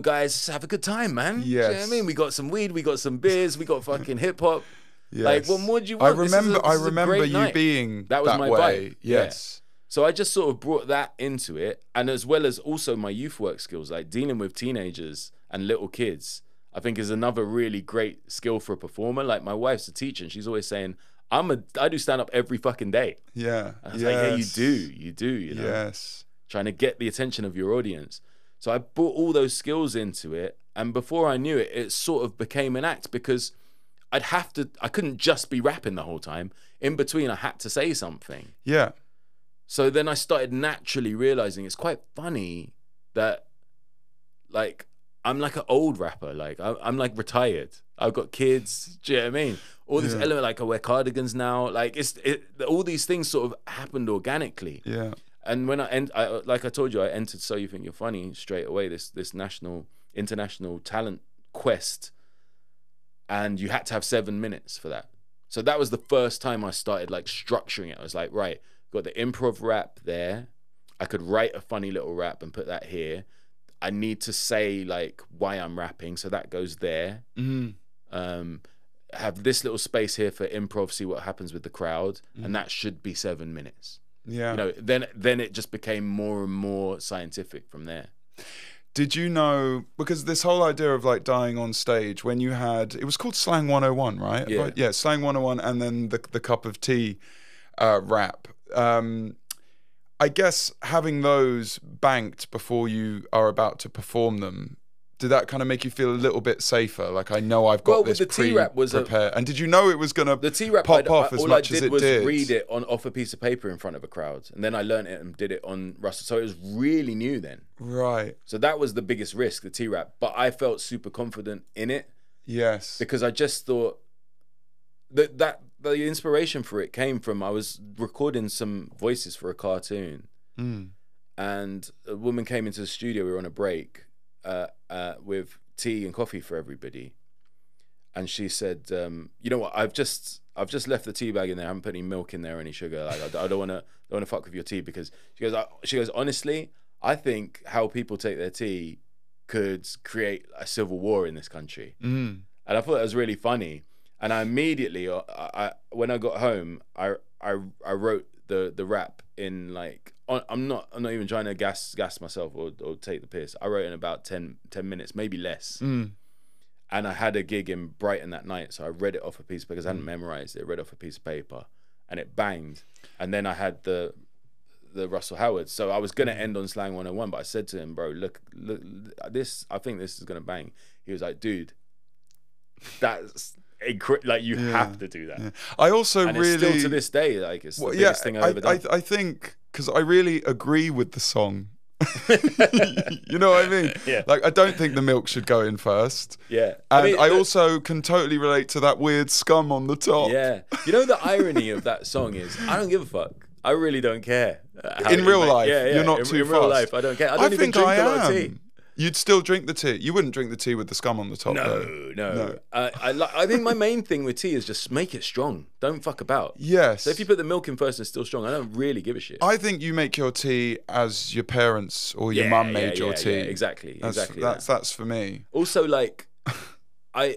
guys, have a good time, man. Yes. Do you know what I mean? We got some weed, we got some beers, we got fucking hip hop. Yes. Like, what more do you want? I remember you being that was my way. vibe. Yes. So I just sort of brought that into it, and as well as also my youth work skills, like dealing with teenagers and little kids, I think is another really great skill for a performer. Like my wife's a teacher, and she's always saying, I do stand up every fucking day. Yeah. And I was like, yeah, you do, you know. Yes. Trying to get the attention of your audience. So I brought all those skills into it, and before I knew it, it sort of became an act because I couldn't just be rapping the whole time. In between, I had to say something. Yeah. So then I started naturally realizing it's quite funny that, like, I'm like an old rapper. Like, I'm like retired. I've got kids. Do you know what I mean? All this element, like I wear cardigans now. Like, all these things sort of happened organically. Yeah. And when like I told you, I entered So You Think You're Funny straight away. This international talent quest, and you had to have 7 minutes for that. So that was the first time I started like structuring it. I was like, right, got the improv rap there. I could write a funny little rap and put that here. I need to say like why I'm rapping, so that goes there. Have this little space here for improv, see what happens with the crowd, and that should be 7 minutes. Yeah. You know, then it just became more and more scientific from there. Did you know, because this whole idea of like dying on stage, when you had, it was called Slang 101, right? Yeah. Right? Yeah, Slang 101, and then the cup of tea rap. I guess having those banked before you are about to perform them, did that kind of make you feel a little bit safer? Like, I know I've got this prepared. And did you know it was going to pop off as much as it did? All I did was read it off a piece of paper in front of a crowd. And then I learned it and did it on Russell. So it was really new then. Right. So that was the biggest risk, the T-Rap. But I felt super confident in it. Yes. Because I just thought that the inspiration for it came from, I was recording some voices for a cartoon. And a woman came into the studio. We were on a break. With tea and coffee for everybody, and she said, "You know what? I've just left the tea bag in there. I haven't put any milk in there or any sugar. Like I don't want to fuck with your tea because she goes honestly, I think how people take their tea could create a civil war in this country." And I thought that was really funny. And I immediately, when I got home, I wrote the rap in like. I'm not even trying to gas myself or take the piss. I wrote in about 10 minutes, maybe less. And I had a gig in Brighton that night, so I read it off a piece because I hadn't memorized it. Read off a piece of paper, and it banged. And then I had the Russell Howard. So I was gonna end on Slang 101, but I said to him, "Bro, look, this. I think this is gonna bang." He was like, "Dude, that's." Like you have to do that. Yeah. I also and really it's still to this day, like it's the biggest thing I've ever done. I think because I really agree with the song. You know what I mean? Yeah. Like I don't think the milk should go in first. Yeah. And I also can totally relate to that weird scum on the top. Yeah. You know the irony of that song is I don't give a fuck. I really don't care. In real life, you're not too in real life, I don't care. I don't even drink a lot of tea. You'd still drink the tea. You wouldn't drink the tea with the scum on the top. No. I think my main thing with tea is just make it strong. Don't fuck about. Yes. So if you put the milk in first and it's still strong, I don't really give a shit. I think you make your tea as your parents or your mum made your tea. Yeah, exactly. That's for me. Also, like, I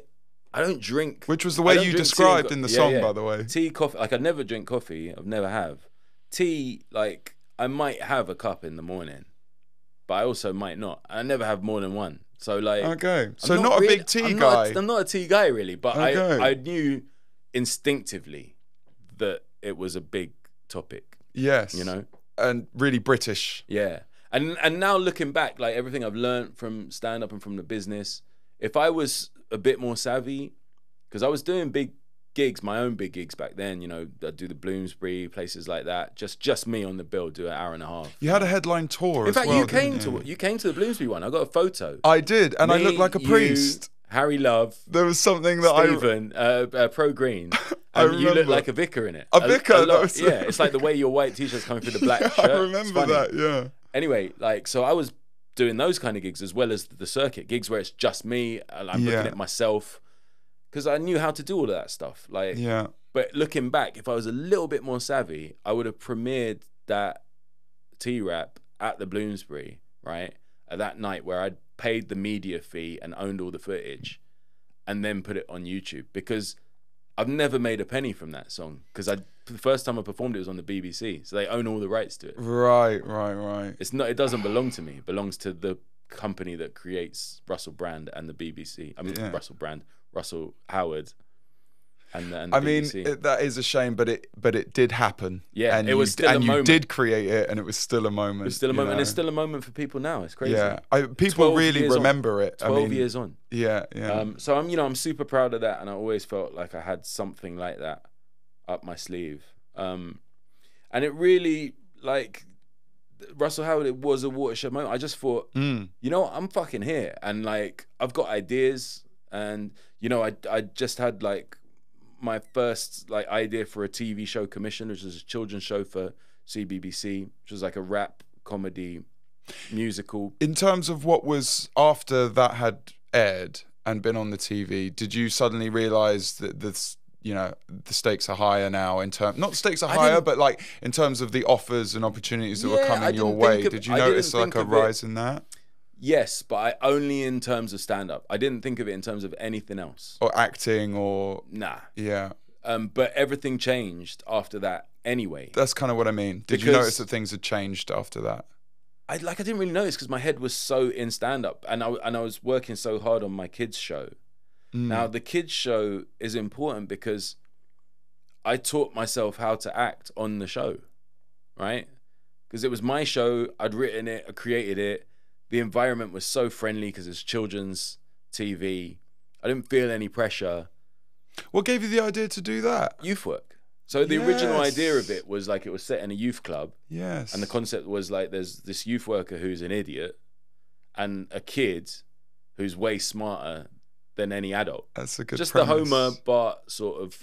don't drink. Which was the way you described in the song, by the way. Tea, coffee. Like I never drink coffee. I've never have. Tea, like I might have a cup in the morning. But I also might not. I never have more than one. So like, okay. So not a big tea guy. I'm not a tea guy really, but I knew instinctively that it was a big topic. Yes. You know, and really British. Yeah. And now looking back, like everything I've learned from stand up and from the business, if I was a bit more savvy, because I was doing big gigs, my own big gigs back then, you know, I'd do the Bloomsbury, places like that, just me on the bill, do an hour and a half. You had a headline tour in fact, you came to the Bloomsbury one. I got a photo. I did, and I looked like a priest. Harry Love. There was something that Stephen, Pro Green. And you look like a vicar in it. A vicar? Yeah, it's like the way your white t-shirt's coming through the black shirt. I remember that, yeah. Anyway, like, so I was doing those kind of gigs as well as the circuit gigs where it's just me and I'm looking at myself. Because I knew how to do all of that stuff. Like, but looking back, if I was a little bit more savvy, I would have premiered that T-Rap at the Bloomsbury, right? At that night where I'd paid the media fee and owned all the footage and then put it on YouTube. Because I've never made a penny from that song because the first time I performed it was on the BBC, so they own all the rights to it. Right. It's not. It doesn't belong to me. It belongs to the company that creates Russell Brand and the BBC. I mean, Russell Howard. And the BBC. That is a shame, but it did happen. Yeah, and it was still a moment. You did create it, and it was still a moment. It was still a moment, and it's still a moment for people now. It's crazy. Yeah, people really remember it. 12 years on. Yeah. So I'm super proud of that, and I always felt like I had something like that up my sleeve. And it really, like, Russell Howard, it was a watershed moment. I just thought, you know what, I'm fucking here, and like I've got ideas, and I just had like my first like idea for a TV show commission, which was a children's show for CBBC, which was like a rap comedy musical. In terms of what was after that had aired and been on the TV, did you suddenly realize that the stakes are higher now not the stakes are higher, but like in terms of the offers and opportunities that were coming your way? Did you notice like a rise in that? Yes, but only in terms of stand-up. I didn't think of it in terms of anything else. Or acting or... Nah. Yeah. But everything changed after that anyway. That's kind of what I mean. Did you notice that things had changed after that? I didn't really notice because my head was so in stand-up, and I was working so hard on my kids' show. Now, the kids' show is important because I taught myself how to act on the show, right? Because it was my show. I'd written it. I created it. The environment was so friendly because it's children's TV. I didn't feel any pressure. What gave you the idea to do that? Youth work. So the original idea of it was like it was set in a youth club. Yes. And the concept was like there's this youth worker who's an idiot and a kid who's way smarter than any adult. That's a good Just premise. The Homer Bart sort of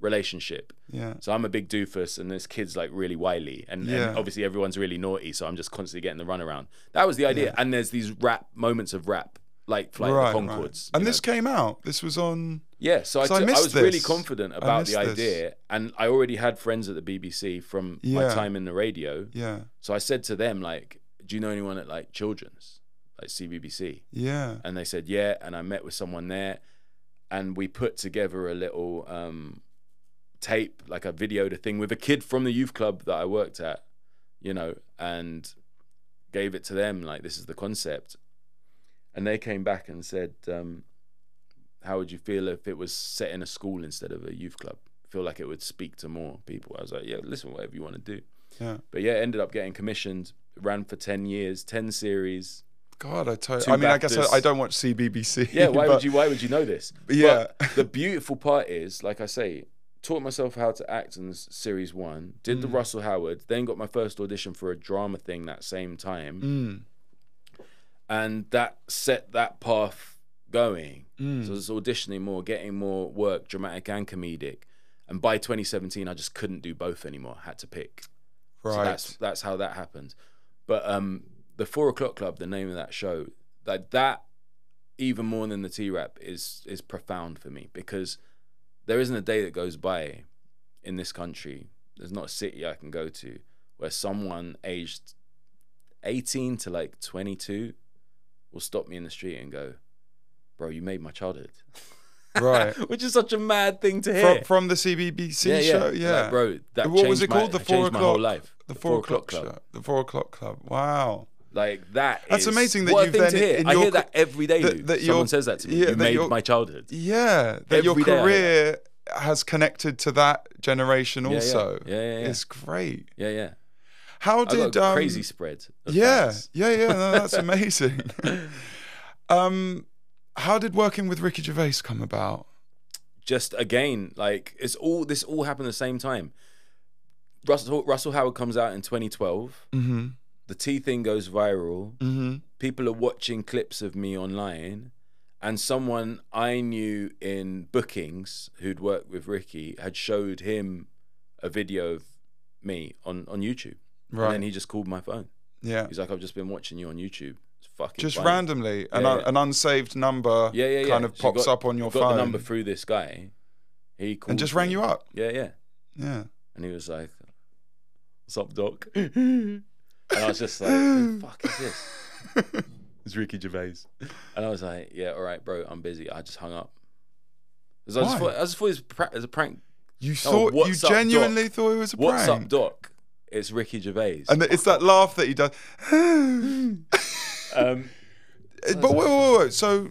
relationship. Yeah. So I'm a big doofus and this kid's like really wily and obviously everyone's really naughty, so I'm just constantly getting the runaround. That was the idea. And there's these moments of rap like Flight of the Conchords. And this came out. This was on... Yeah, so I was really confident about the idea and I already had friends at the BBC from my time in the radio. Yeah. So I said to them like, do you know anyone at like children's? Like CBBC. Yeah. And they said, yeah. And I met with someone there and we put together a little tape, like a videoed thing with a kid from the youth club that I worked at, and gave it to them. Like, this is the concept. And they came back and said, how would you feel if it was set in a school instead of a youth club? I feel like it would speak to more people. I was like, yeah, listen, whatever you want to do. Yeah. But yeah, ended up getting commissioned, ran for 10 years, 10 series. God, I guess I don't watch CBBC. Yeah, why would you know this? Yeah. But the beautiful part is, like I say, taught myself how to act in series 1, did the Russell Howard, then got my first audition for a drama thing that same time. And that set that path going. So I was auditioning more, getting more work, dramatic and comedic. And by 2017, I just couldn't do both anymore. I had to pick. Right. So that's how that happened. But the 4 O'Clock Club, the name of that show, that even more than the T-Rap is profound for me because there isn't a day that goes by in this country, there's not a city I can go to where someone aged 18 to like 22 will stop me in the street and go, bro, you made my childhood. Right. Which is such a mad thing to hear. From the CBBC show? Yeah. Like, bro, what was it called? The 4 O'Clock? My whole life. The 4 O'Clock Club. The 4 O'Clock Club. Wow. Like that's amazing that you've then hear. I hear that every day. That someone says that to me. You made my childhood. Yeah, that your career has connected to that generation also. Yeah. It's great. Yeah. How did crazy spread? Fans. No, that's amazing. How did working with Ricky Gervais come about? Just again, like this all happened at the same time. Russell Howard comes out in 2012. The T thing goes viral. People are watching clips of me online. And someone I knew in bookings who'd worked with Ricky had showed him a video of me on YouTube. Right. And then he just called my phone. Yeah. He's like, I've just been watching you on YouTube. It's fucking just funny. Randomly. An unsaved number kind of pops up on your phone. Got the number through this guy. He called and just rang you up. Yeah. And he was like, what's up, doc? And I was just like, who the fuck is this? It's Ricky Gervais. And I was like, yeah, all right, bro, I'm busy. I just hung up. Because I just thought it was a prank. You genuinely thought it was a prank? What's up, Doc? It's Ricky Gervais. And it's that laugh that he does. But wait. So,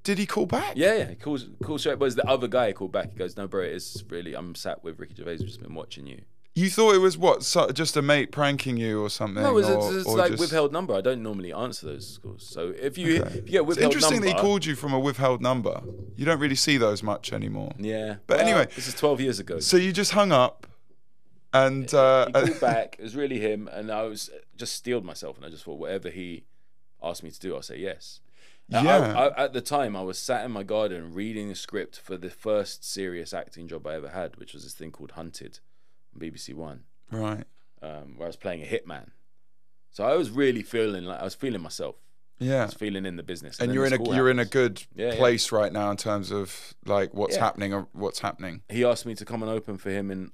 did he call back? Yeah. He calls straight. But it's the other guy who called back. He goes, "No, bro, it's really. I'm sat with Ricky Gervais. I've just been watching you." You thought it was what? Just a mate pranking you or something? No, it's like withheld number. I don't normally answer those calls. So if you get withheld it's interesting number, that he called you from a withheld number. You don't really see those much anymore. Yeah. But anyway, this is 12 years ago. So you just hung up, and he called back. It was really him, and I was just steeled myself, and I just thought whatever he asked me to do, I'll say yes. Yeah. At the time, I was sat in my garden reading a script for the first serious acting job I ever had, which was this thing called Hunted on BBC One. Right. Where I was playing a hitman. So I was really feeling myself. Yeah. I was feeling in the business. And you're in a good place right now in terms of like what's happening. He asked me to come and open for him in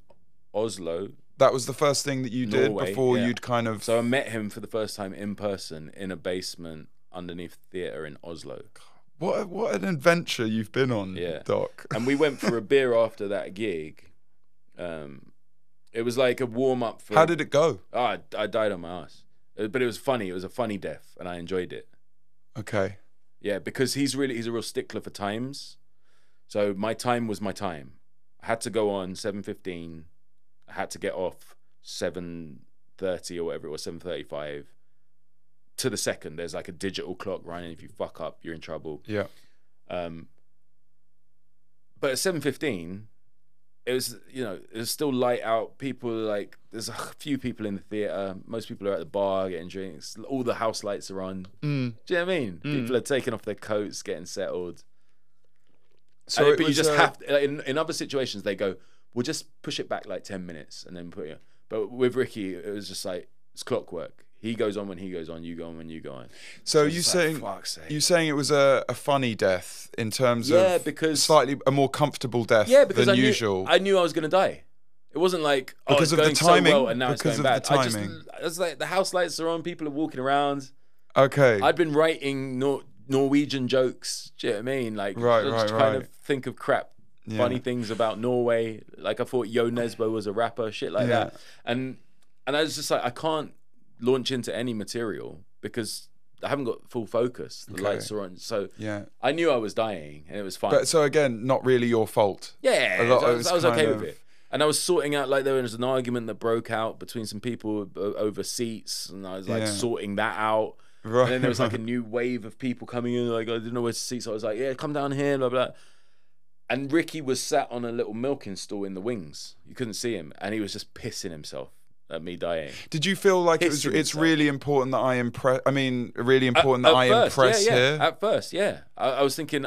Oslo. That was the first thing that you did Norway, before you'd kind of... So I met him for the first time in person in a basement underneath theatre in Oslo. What an adventure you've been on, Doc. And we went for a beer after that gig. It was like a warm-up for... How did it go? Oh, I died on my ass. But it was funny. It was a funny death, and I enjoyed it. Okay. Yeah, because he's a real stickler for times. So my time was my time. I had to go on 7:15. I had to get off 7:30 or whatever it was, 7:35. To the second, there's like a digital clock running. If you fuck up, you're in trouble. Yeah. But at 7:15... it was still light out. People like, there's a few people in the theatre. Most people are at the bar getting drinks. All the house lights are on. Do you know what I mean? People are taking off their coats, getting settled. So, but you just have to, in other situations, they go, we'll just push it back like 10 minutes and then put you. But with Ricky, it was just like, it's clockwork. He goes on when he goes on, you go on when you go on. So you saying it was a funny death in terms of because slightly a more comfortable death than usual. I knew I was going to die. It wasn't like because it's of going the timing, so well and now it's going bad. The timing. It's like the house lights are on, people are walking around. Okay. I'd been writing Norwegian jokes. Do you know what I mean? Like trying to think of funny things about Norway. Like I thought Yo Nesbo was a rapper, shit like that. And I was just like, I can't launch into any material because I haven't got full focus. The lights are on. So I knew I was dying and it was fine. But so again, not really your fault. Yeah, I was okay with it. And I was sorting out, like there was an argument that broke out between some people over seats and I was like sorting that out. Right. And then there was like a new wave of people coming in, like I didn't know where to sit. So I was like, yeah, come down here, blah, blah. And Ricky was sat on a little milking stool in the wings. You couldn't see him. And he was just pissing himself at me dying. Did you feel like it's really important that I impress? I mean, really important that I impress here? At first, yeah. I was thinking,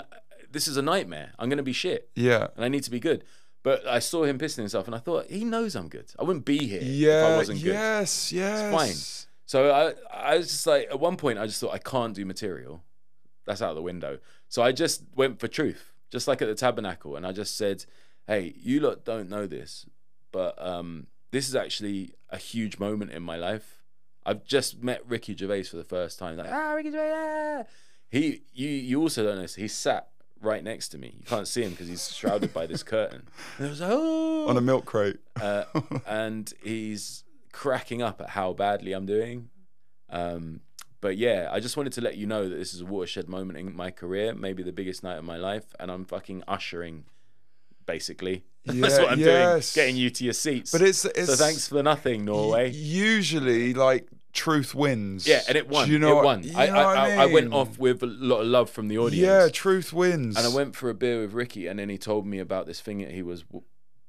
this is a nightmare. I'm going to be shit. Yeah. And I need to be good. But I saw him pissing himself and I thought, he knows I'm good. I wouldn't be here if I wasn't good. Yes. It's fine. So I was just like, at one point, I just thought, I can't do material. That's out the window. So I just went for truth, just like at the Tabernacle. And I just said, hey, you lot don't know this, but this is actually a huge moment in my life. I've just met Ricky Gervais for the first time. Like, Ricky Gervais, you also don't know this. He's sat right next to me. You can't see him because he's shrouded by this curtain. And I was like, oh. On a milk crate. And he's cracking up at how badly I'm doing. But yeah, I just wanted to let you know that this is a watershed moment in my career, maybe the biggest night of my life, and I'm fucking ushering, basically. That's what I'm doing, getting you to your seats. But it's so thanks for nothing, Norway. Usually, like, truth wins. Yeah, and it won. You know it won. I went off with a lot of love from the audience. Yeah, truth wins. And I went for a beer with Ricky, and then he told me about this thing that he was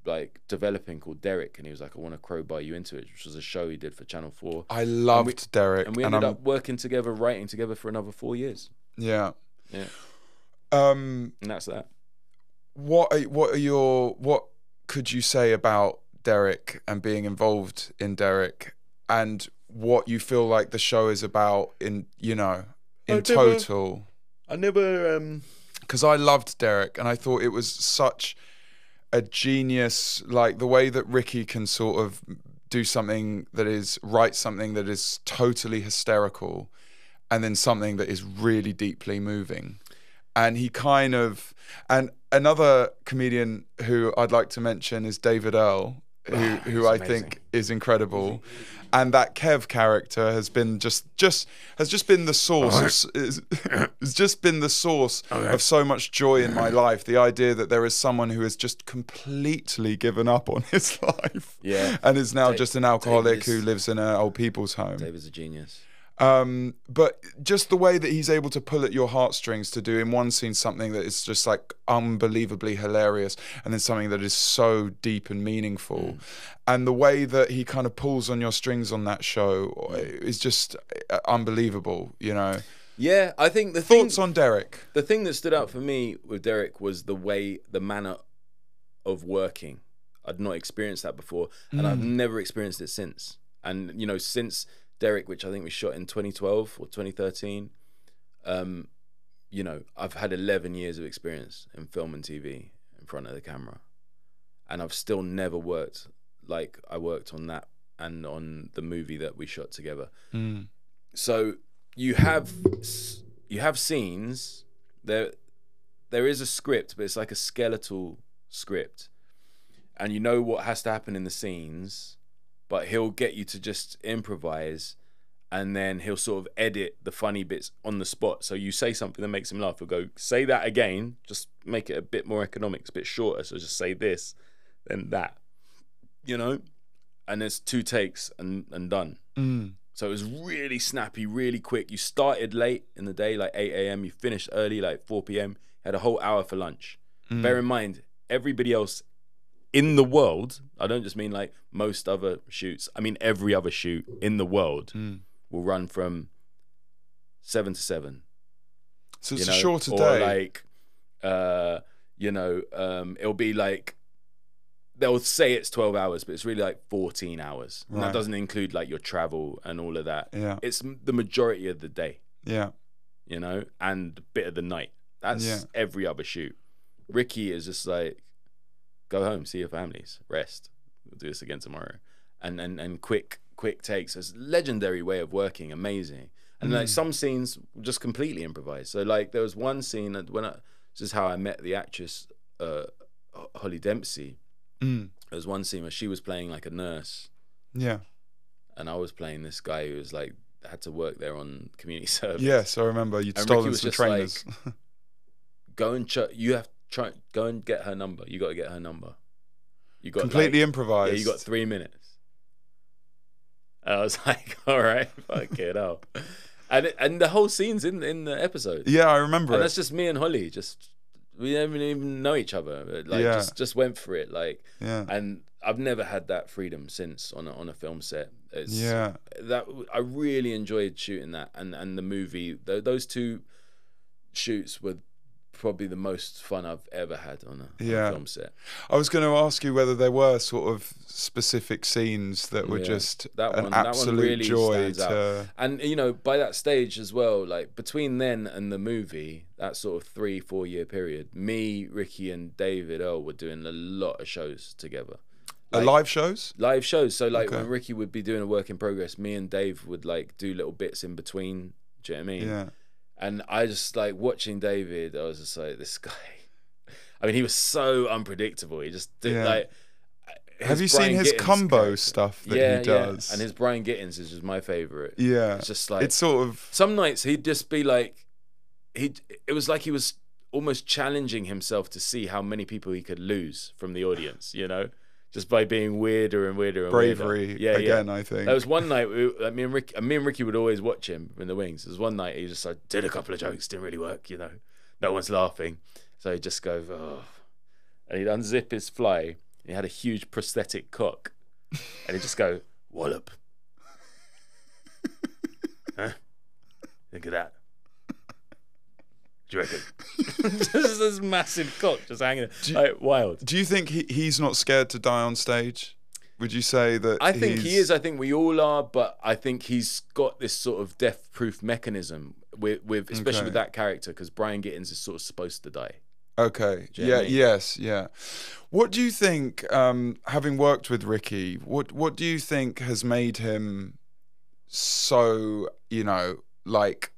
like developing called Derek, and he was like, I want to crowbar you into it, which was a show he did for Channel 4. I loved Derek. And we ended up working together, writing together for another 4 years. Yeah. Yeah. And that's that. What could you say about Derek and being involved in Derek and what you feel like the show is about in total? I never because I loved Derek and I thought it was such a genius, like the way that Ricky can sort of write something that is totally hysterical and then something that is really deeply moving. and he kind of, and another comedian who I'd like to mention is David Earl, who I think is incredible. And that Kev character has been just been the source has just been the source of so much joy in my life. The idea that there is someone who has just completely given up on his life, and is now just an alcoholic who lives in an old people's home. David's a genius. But just the way that he's able to pull at your heartstrings to do in one scene something that is just like unbelievably hilarious, and then something that is so deep and meaningful, and the way that he kind of pulls on your strings on that show is just unbelievable, you know. Yeah, I think the thoughts on Derek. The thing that stood out for me with Derek was the manner of working. I'd not experienced that before, and I've never experienced it since. And you know, since Derek, which I think we shot in 2012 or 2013, you know, I've had 11 years of experience in film and TV in front of the camera, and I've still never worked like I worked on that and on the movie that we shot together. So you have scenes, there is a script, but it's like a skeletal script, and you know what has to happen in the scenes, but he'll get you to just improvise, and then he'll sort of edit the funny bits on the spot. So you say something that makes him laugh, he'll go, say that again, just make it a bit more economic, a bit shorter, so just say this, then that, you know? And there's 2 takes and done. So it was really snappy, really quick. You started late in the day, like 8 a.m. You finished early, like 4 p.m. Had a whole hour for lunch. Bear in mind, everybody else in the world, I don't just mean like most other shoots, I mean every other shoot in the world will run from 7 to 7. So it's a shorter day. Or like, you know, it'll be like, they'll say it's 12 hours, but it's really like 14 hours. Right. And that doesn't include like your travel and all of that. Yeah. It's the majority of the day. Yeah. You know, and a bit of the night. That's every other shoot. Ricky is just like, go home, see your families, rest. We'll do this again tomorrow. And quick takes. It's a legendary way of working, amazing. And like some scenes just completely improvised. So like there was one scene that this is how I met the actress Holly Dempsey. There was one scene where she was playing like a nurse. Yeah. And I was playing this guy who was like had to work there on community service. Yes, I remember you'd stolen some trainers. Like, go and go and get her number. You got to get her number. You got completely improvised. Yeah, you got 3 minutes. And I was like, all right, fuck it up. And the whole scene's in the episode. Yeah, I remember. And that's just me and Holly. Just we don't even know each other. Like just went for it. Like and I've never had that freedom since on a film set. That I really enjoyed shooting that and the movie. Those 2 shoots were probably the most fun I've ever had on a film set. I was going to ask you whether there were sort of specific scenes that were just an absolute really joy to... And you know, by that stage as well, like between then and the movie, that sort of 3-4 year period, me, Ricky and David Earl were doing a lot of shows together. Like, live shows? Live shows. So like when Ricky would be doing a work in progress, me and Dave would like do little bits in between. Do you know what I mean? Yeah. And I just like watching David, I was just like, this guy. I mean, he was so unpredictable. He just did like. Have you seen his combo stuff that he does? Yeah. And his Brian Gittins is just my favorite. Yeah. It's just like. It's sort of. Some nights he'd just be like, it was like he was almost challenging himself to see how many people he could lose from the audience, you know? Just by being weirder and weirder and bravery weirder. Again, I think. There was one night, me and Ricky would always watch him in the wings. There was one night he just like did a couple of jokes, didn't really work, you know. No one's laughing. So he'd just go, oh. And he'd unzip his fly. He had a huge prosthetic cock. And he'd just go, wallop. Huh? Look at that. Do you reckon? Just this massive cock just hanging like wild. Do you think he's not scared to die on stage? Would you say that? I think he is. I think we all are, but I think he's got this sort of death-proof mechanism with especially with that character, because Brian Gittins is sort of supposed to die. Okay. Yeah. Yes. Yeah. What do you think? Having worked with Ricky, what do you think has made him so, you know, like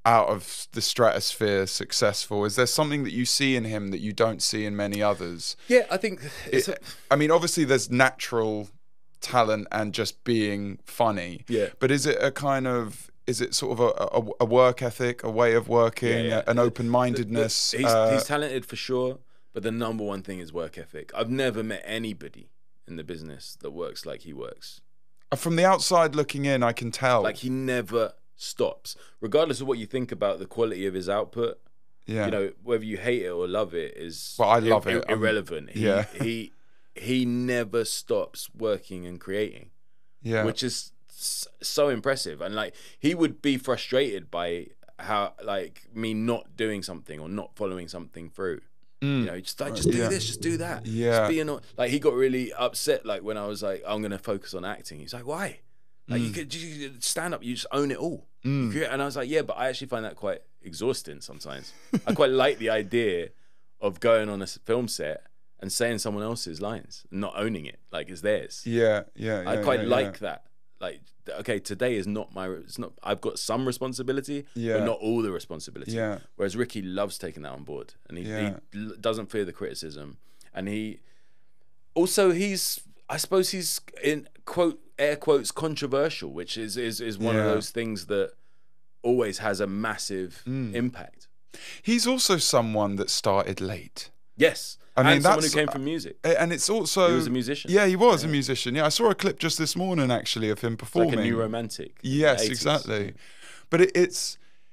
out of the stratosphere successful? Is there something that you see in him that you don't see in many others? Yeah, I think I mean, obviously there's natural talent and just being funny. Yeah. But is it sort of a work ethic, a way of working, an open-mindedness? He's talented for sure, but the number one thing is work ethic. I've never met anybody in the business that works like he works. From the outside looking in, I can tell. Like, he never stops, regardless of what you think about the quality of his output. Yeah. You know, whether you hate it or love it is I love it. Irrelevant. He never stops working and creating. Yeah. Which is so impressive. And like, he would be frustrated by how, like, me not doing something or not following something through. You know, just do this, just do that. Yeah. Just be like, he got really upset like when I was like, I'm gonna focus on acting. He's like, why? Like, you stand up, you just own it all. And I was like, yeah, but I actually find that quite exhausting sometimes. I quite like the idea of going on a film set and saying someone else's lines, not owning it like it's theirs. I quite like that. Like, okay, today is not I've got some responsibility, but not all the responsibility. Whereas Ricky loves taking that on board, and he doesn't fear the criticism. And I suppose he's in air quotes controversial, which is one of those things that always has a massive impact. He's also someone that started late. Yes. I mean, someone who came from music. And it's also... He was a musician. Yeah, he was a musician. Yeah, I saw a clip just this morning, actually, of him performing. Like a new romantic. Yes, exactly. But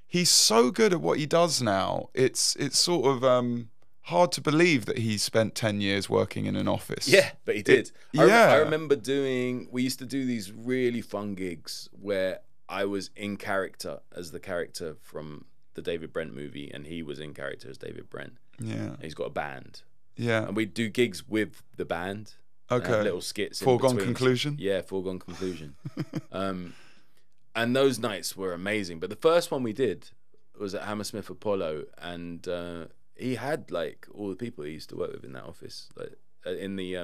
he's so good at what he does now. It's sort of hard to believe that he spent 10 years working in an office. Yeah, but he did. I remember we used to do these really fun gigs where I was in character as the character from the David Brent movie, and he was in character as David Brent. Yeah. And he's got a band. Yeah. And we'd do gigs with the band. Okay. Little skits. Foregone conclusion? Yeah, foregone conclusion. And those nights were amazing. But the first one we did was at Hammersmith Apollo, and he had like all the people he used to work with in that office, like in the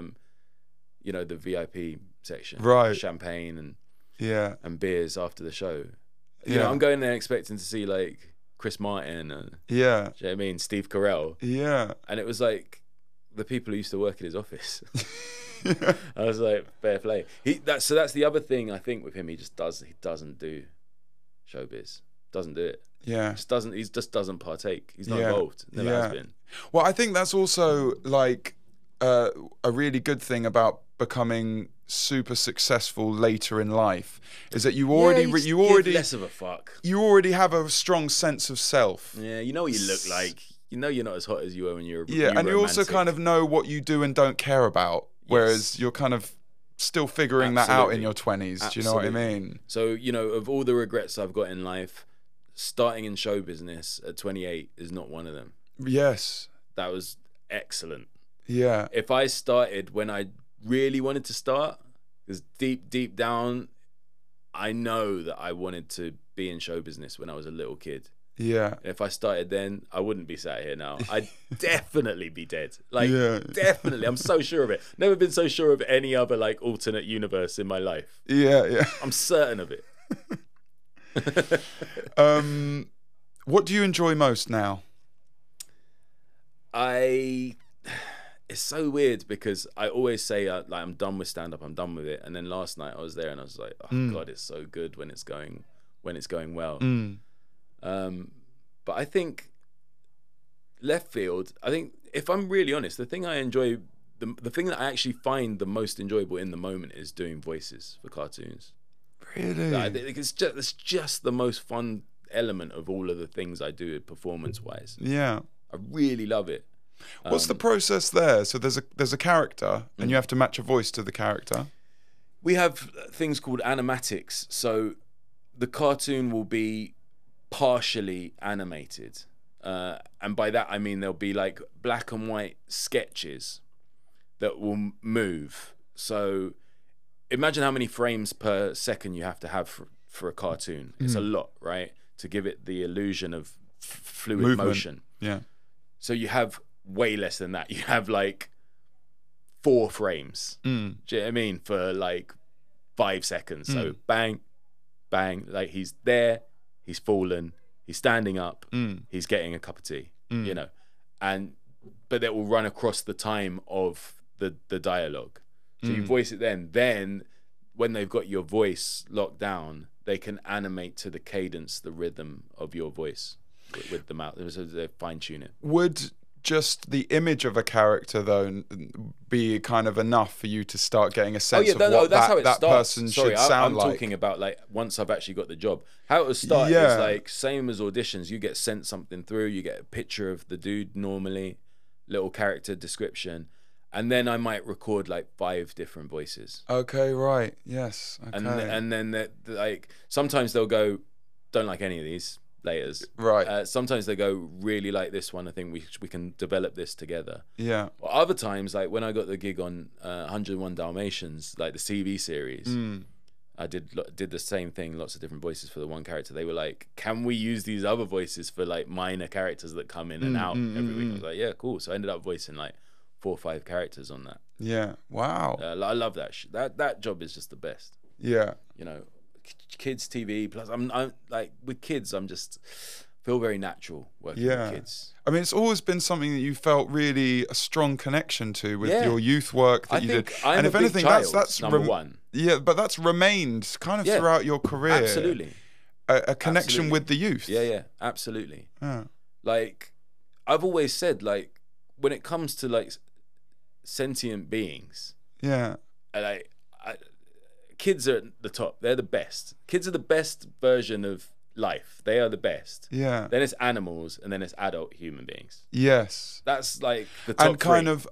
the VIP section, right? Champagne and beers after the show. You know, I'm going there expecting to see like Chris Martin and do you know what I mean, Steve Carell. Yeah. And it was like the people who used to work in his office. I was like, fair play. So that's the other thing I think with him. He doesn't do showbiz. Doesn't do it. Yeah. He just doesn't partake. He's not involved. Never has been. Well, I think that's also like a really good thing about becoming super successful later in life, is that you already less of a fuck. You already have a strong sense of self. Yeah, you know what you look like. You know you're not as hot as you were when you were and you also kind of know what you do and don't care about, whereas you're kind of still figuring that out in your 20s. Do you know what I mean? So, you know, of all the regrets I've got in life, starting in show business at 28 is not one of them. Yes. That was excellent. Yeah. If I started when I really wanted to start, because deep down, I know that I wanted to be in show business when I was a little kid. Yeah. If I started then, I wouldn't be sat here now. I'd definitely be dead. Like, definitely. I'm so sure of it. Never been so sure of any other, like, alternate universe in my life. Yeah. I'm certain of it. What do you enjoy most now? It's so weird because I always say, like, I'm done with stand-up, I'm done with it. And then last night I was there and I was like, oh, God, it's so good when it's going well. But I think left field, I think if I'm really honest, the thing I enjoy, the thing that I actually find the most enjoyable in the moment is doing voices for cartoons. Really? Like, it's just the most fun element of all of the things I do performance-wise. Yeah. I really love it. What's the process there? So there's a character and you have to match a voice to the character. We have things called animatics. So the cartoon will be partially animated. And by that I mean there'll be like black and white sketches that will move. So imagine how many frames per second you have to have for a cartoon. It's a lot, right? To give it the illusion of fluid motion. Yeah. So you have way less than that. You have like 4 frames. Do you know what I mean? For like 5 seconds. So bang, bang, like he's there, he's fallen, He's standing up. He's getting a cup of tea. You know, but that will run across the time of the dialogue. So you voice it then. Then when they've got your voice locked down, they can animate to the cadence, the rhythm of your voice with the mouth. They fine tune it. Would just the image of a character though be kind of enough for you to start getting a sense of what that person should sound like? I'm talking about like once I've actually got the job. How it will start is like same as auditions. You get sent something through. You get a picture of the dude normally, little character description. And then I might record like 5 different voices. Okay, right. Yes. Okay. And then like sometimes they'll go, don't like any of these laters. Right. Sometimes they go, really like this one. I think we can develop this together. Yeah. Or other times, like when I got the gig on 101 Dalmatians, like the CV series, I did the same thing, lots of different voices for the one character. They were like, can we use these other voices for like minor characters that come in and out every week? I was like, yeah, cool. So I ended up voicing like 4 or 5 characters on that. Yeah. Wow. I love that that job is just the best. Yeah. You know, kids TV. Plus, I'm like with kids. I'm just feel very natural working with kids. I mean, it's always been something that you felt really a strong connection to with your youth work that you did. And if anything, that's number one. Yeah, but that's remained kind of throughout your career. Absolutely. A connection with the youth. Yeah, absolutely. Like I've always said, like when it comes to like sentient beings, kids are at the top. They're the best. Kids are the best version of life. They are the best. Yeah. Then it's animals, and then it's adult human beings. Yes. That's like the top and kind of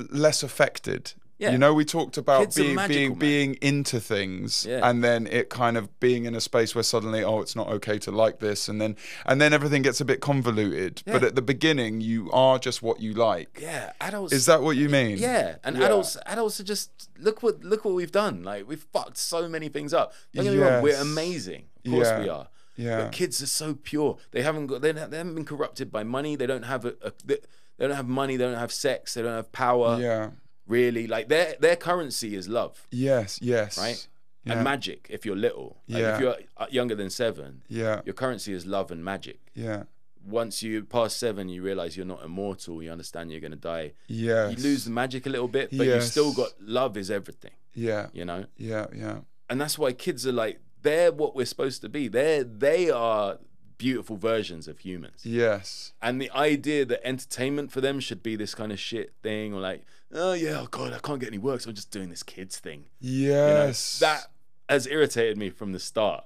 less affected. Yeah. You know, we talked about being into things, and then it kind of being in a space where suddenly, oh, it's not okay to like this, and then everything gets a bit convoluted. Yeah. But at the beginning, you are just what you like. Yeah, adults. Is that what you mean? Yeah, and adults are just look what we've done. Like we've fucked so many things up. Don't get me wrong, we're amazing. Of course we are. Yeah. But kids are so pure. They haven't been corrupted by money. They don't have they don't have money. They don't have sex. They don't have power. Yeah. Really, like their currency is love. Yes. Right? Yeah. And magic if you're little. Like if you're younger than 7, your currency is love and magic. Yeah. Once you pass 7, you realize you're not immortal. You understand you're going to die. Yes. You lose the magic a little bit, but you've still got love is everything. Yeah. You know? Yeah. And that's why kids are like, they're what we're supposed to be. They are beautiful versions of humans. Yes. And the idea that entertainment for them should be this kind of shit thing, or like, oh yeah, oh god, I can't get any work, so I'm just doing this kids thing. Yes. You know, that has irritated me from the start.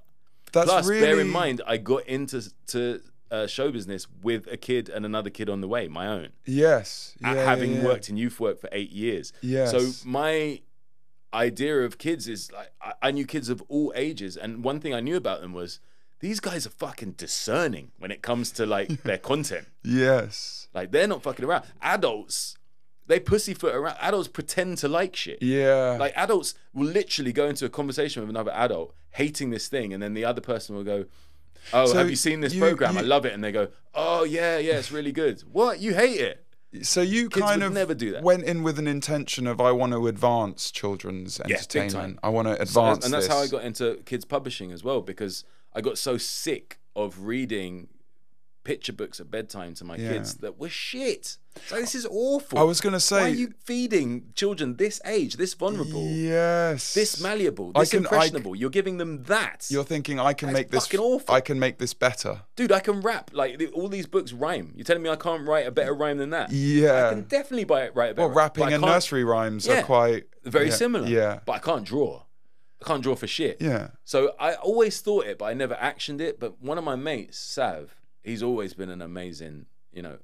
Plus, bear in mind, I got into show business with a kid and another kid on the way, my own. Yes. Having worked in youth work for 8 years. Yes. So my idea of kids is like, I knew kids of all ages, and one thing I knew about them was, these guys are fucking discerning when it comes to like their content. Yes. Like they're not fucking around. Adults, they pussyfoot around. Adults pretend to like shit. Yeah. Like adults will literally go into a conversation with another adult hating this thing, and then the other person will go, oh, so have you seen this program? I love it. And they go, oh yeah, it's really good. What? You hate it? So you kids kind of never do that. Went in with an intention of, I want to advance children's entertainment. I want to advance and that's how I got into kids publishing as well, because I got so sick of reading picture books at bedtime to my kids that were shit. So this is awful. I was going to say, why are you feeding children this age, this vulnerable, this malleable, this impressionable? You're giving them that. You're thinking, I can make this fucking awful. I can make this better. Dude, I can rap. Like all these books rhyme. You're telling me I can't write a better rhyme than that? Yeah. I can definitely write a better rhyme. Well, rapping and nursery rhymes are quite very similar. Yeah. But I can't draw. I can't draw for shit. Yeah. So I always thought it, but I never actioned it. But one of my mates, Sav, he's always been an amazing,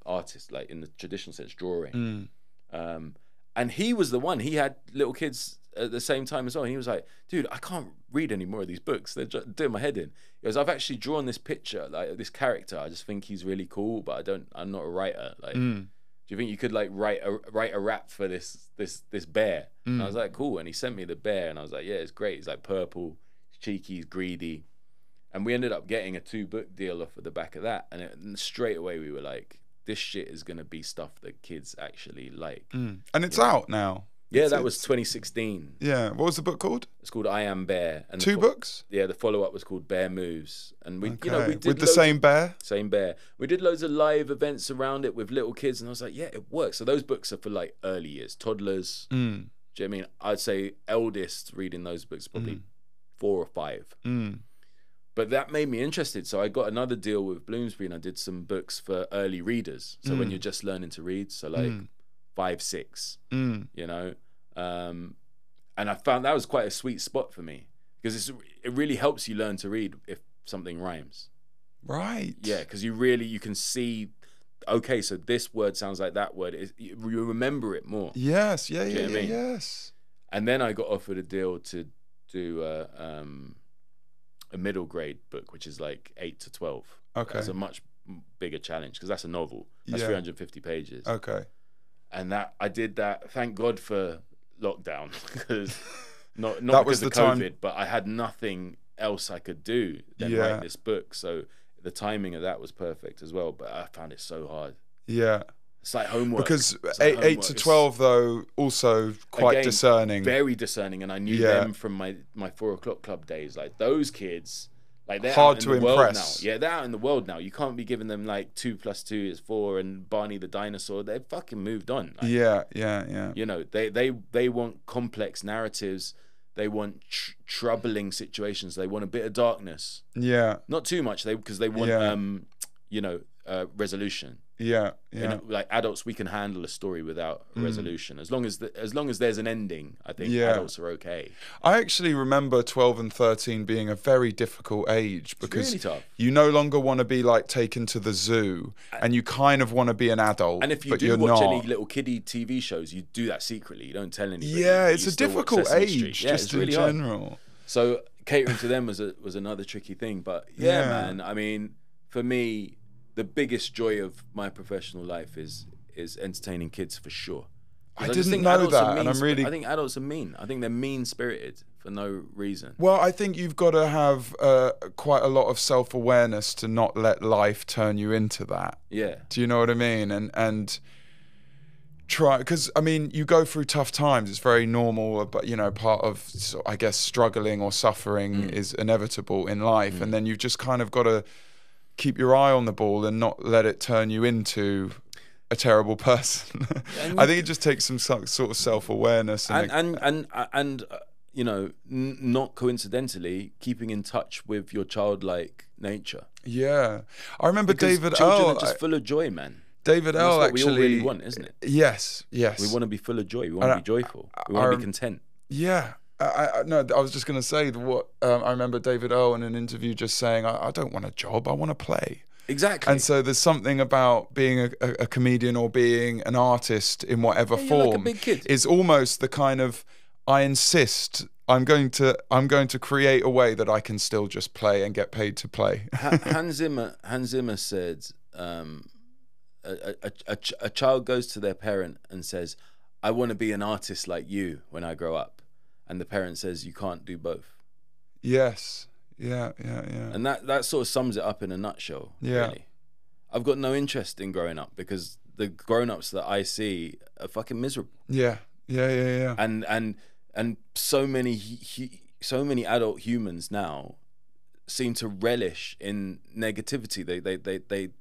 artist, like in the traditional sense, drawing. And he was the one. He had little kids at the same time as well. And he was like, dude, I can't read any more of these books. They're just doing my head in. He goes, I've actually drawn this picture, like this character. I just think he's really cool, but I'm not a writer. Like, do you think you could like write a rap for this bear? And I was like, cool. And he sent me the bear, and I was like, yeah, it's great. He's like purple, he's cheeky, he's greedy. And we ended up getting a 2-book deal off of the back of that. And straight away we were like, this shit is gonna be stuff that kids actually like. And it's out now. Yeah, that was 2016. Yeah. What was the book called? It's called I Am Bear. And Two books? Yeah, the follow-up was called Bear Moves. And we, you know, we did with the same bear? Same bear. We did loads of live events around it with little kids, and I was like, yeah, it works. So those books are for like early years, toddlers. Do you know what I mean? I'd say eldest reading those books probably 4 or 5. But that made me interested. So I got another deal with Bloomsbury, and I did some books for early readers. So when you're just learning to read, so like 5, 6, you know. And I found that was quite a sweet spot for me, because it really helps you learn to read if something rhymes. Right. Yeah, because you can see, okay, so this word sounds like that word. You remember it more. Yes. Yeah. Do you know what I mean? Yes. And then I got offered a deal to do a middle grade book, which is like 8 to 12. Okay. That's a much bigger challenge, because that's a novel. That's 350 pages. Okay. And I did that. Thank God for lockdown, because not that because was of the COVID, time. but I had nothing else I could do than write this book. So the timing of that was perfect as well. But I found it so hard. Yeah. It's like homework. Because like 8 to 12 though, also quite again, discerning. Very discerning, and I knew them from my 4 o'clock club days. Like those kids, like they're hard out to in the world impress. now. Yeah, they're out in the world now. You can't be giving them like 2 + 2 is 4 and Barney the dinosaur. They've fucking moved on. Like, yeah. You know, they want complex narratives. They want troubling situations. They want a bit of darkness. Yeah. Not too much, because they want you know, resolution. Yeah. You know, like adults, we can handle a story without a resolution. As long as there's an ending, I think adults are okay. I actually remember 12 and 13 being a very difficult age, because really tough. You no longer want to be like taken to the zoo, and you kind of want to be an adult. And if you do watch any little kiddie TV shows, you do that secretly. You don't tell anybody. Yeah, it's a difficult age, just in general. Hard. So catering to them was another tricky thing. But yeah, man, I mean, for me, the biggest joy of my professional life is entertaining kids, for sure. I didn't know that, and I think adults are mean. I think they're mean-spirited for no reason. Well, I think you've got to have quite a lot of self-awareness to not let life turn you into that. Yeah. Do you know what I mean? And try, because I mean, you go through tough times. It's very normal, but you know, part of, I guess, struggling or suffering is inevitable in life, and then you've just kind of got to keep your eye on the ball and not let it turn you into a terrible person. I think it just takes some sort of self-awareness and you know, not coincidentally, keeping in touch with your childlike nature. Yeah, I remember David children Earl. are just full of joy, man. David And Earl that's what actually. we all really want, isn't it? Yes. We want to be full of joy. We want to be joyful. We want to be content. Yeah. No, I was just going to say what I remember David Earl in an interview just saying, I don't want a job, I want to play. Exactly. And so there's something about being a comedian or being an artist in whatever form, like a big kid. Is almost the kind of, I insist, I'm going to create a way that I can still just play and get paid to play. Hans Zimmer said, a child goes to their parent and says, I want to be an artist like you when I grow up. And the parent says, you can't do both. Yes. Yeah. And that sort of sums it up in a nutshell. Yeah. Really. I've got no interest in growing up, because the grown-ups that I see are fucking miserable. Yeah. And so many adult humans now seem to relish in negativity.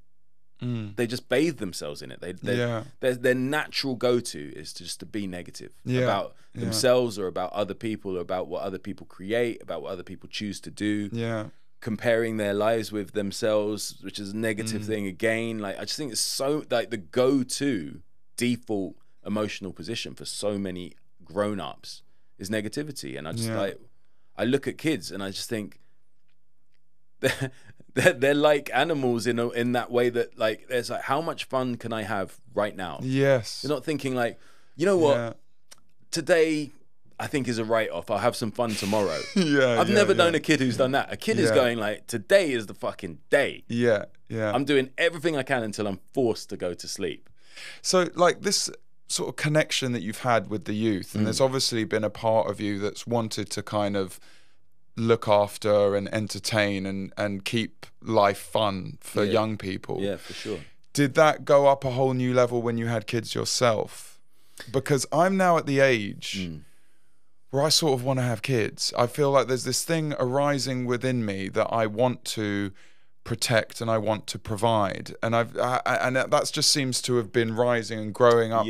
They just bathe themselves in it. Their natural go-to is just to be negative about themselves or about other people or about what other people create, about what other people choose to do. Yeah. Comparing their lives with themselves, which is a negative thing again. Like, I just think it's so, like, the go-to default emotional position for so many grown-ups is negativity. And I just I look at kids and I just think they're like animals in that way, that like there's like, how much fun can I have right now? Yes. You're not thinking like, you know what, today I think is a write-off. I'll have some fun tomorrow. I've never known a kid who's done that. A kid is going like, today is the fucking day. Yeah. I'm doing everything I can until I'm forced to go to sleep. So like this sort of connection that you've had with the youth, and there's obviously been a part of you that's wanted to kind of look after and entertain and keep life fun for young people. Yeah, for sure. Did that go up a whole new level when you had kids yourself? because I'm now at the age where I sort of want to have kids. I feel like there's this thing arising within me that I want to protect and I want to provide, and and that just seems to have been rising and growing up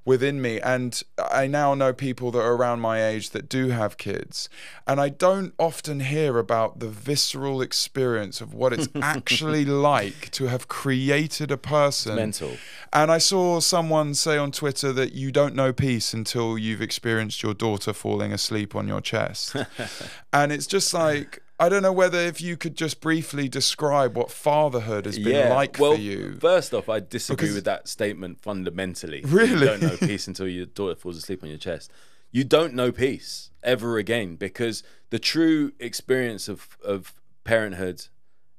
within me. And I now know people that are around my age that do have kids, and I don't often hear about the visceral experience of what it's actually like to have created a person. It's mental. And I saw someone say on Twitter that you don't know peace until you've experienced your daughter falling asleep on your chest. And it's just like, I don't know whether if you could just briefly describe what fatherhood has been like for you. First off, I disagree with that statement fundamentally. Really? You don't know peace until your daughter falls asleep on your chest. You don't know peace ever again, because the true experience of parenthood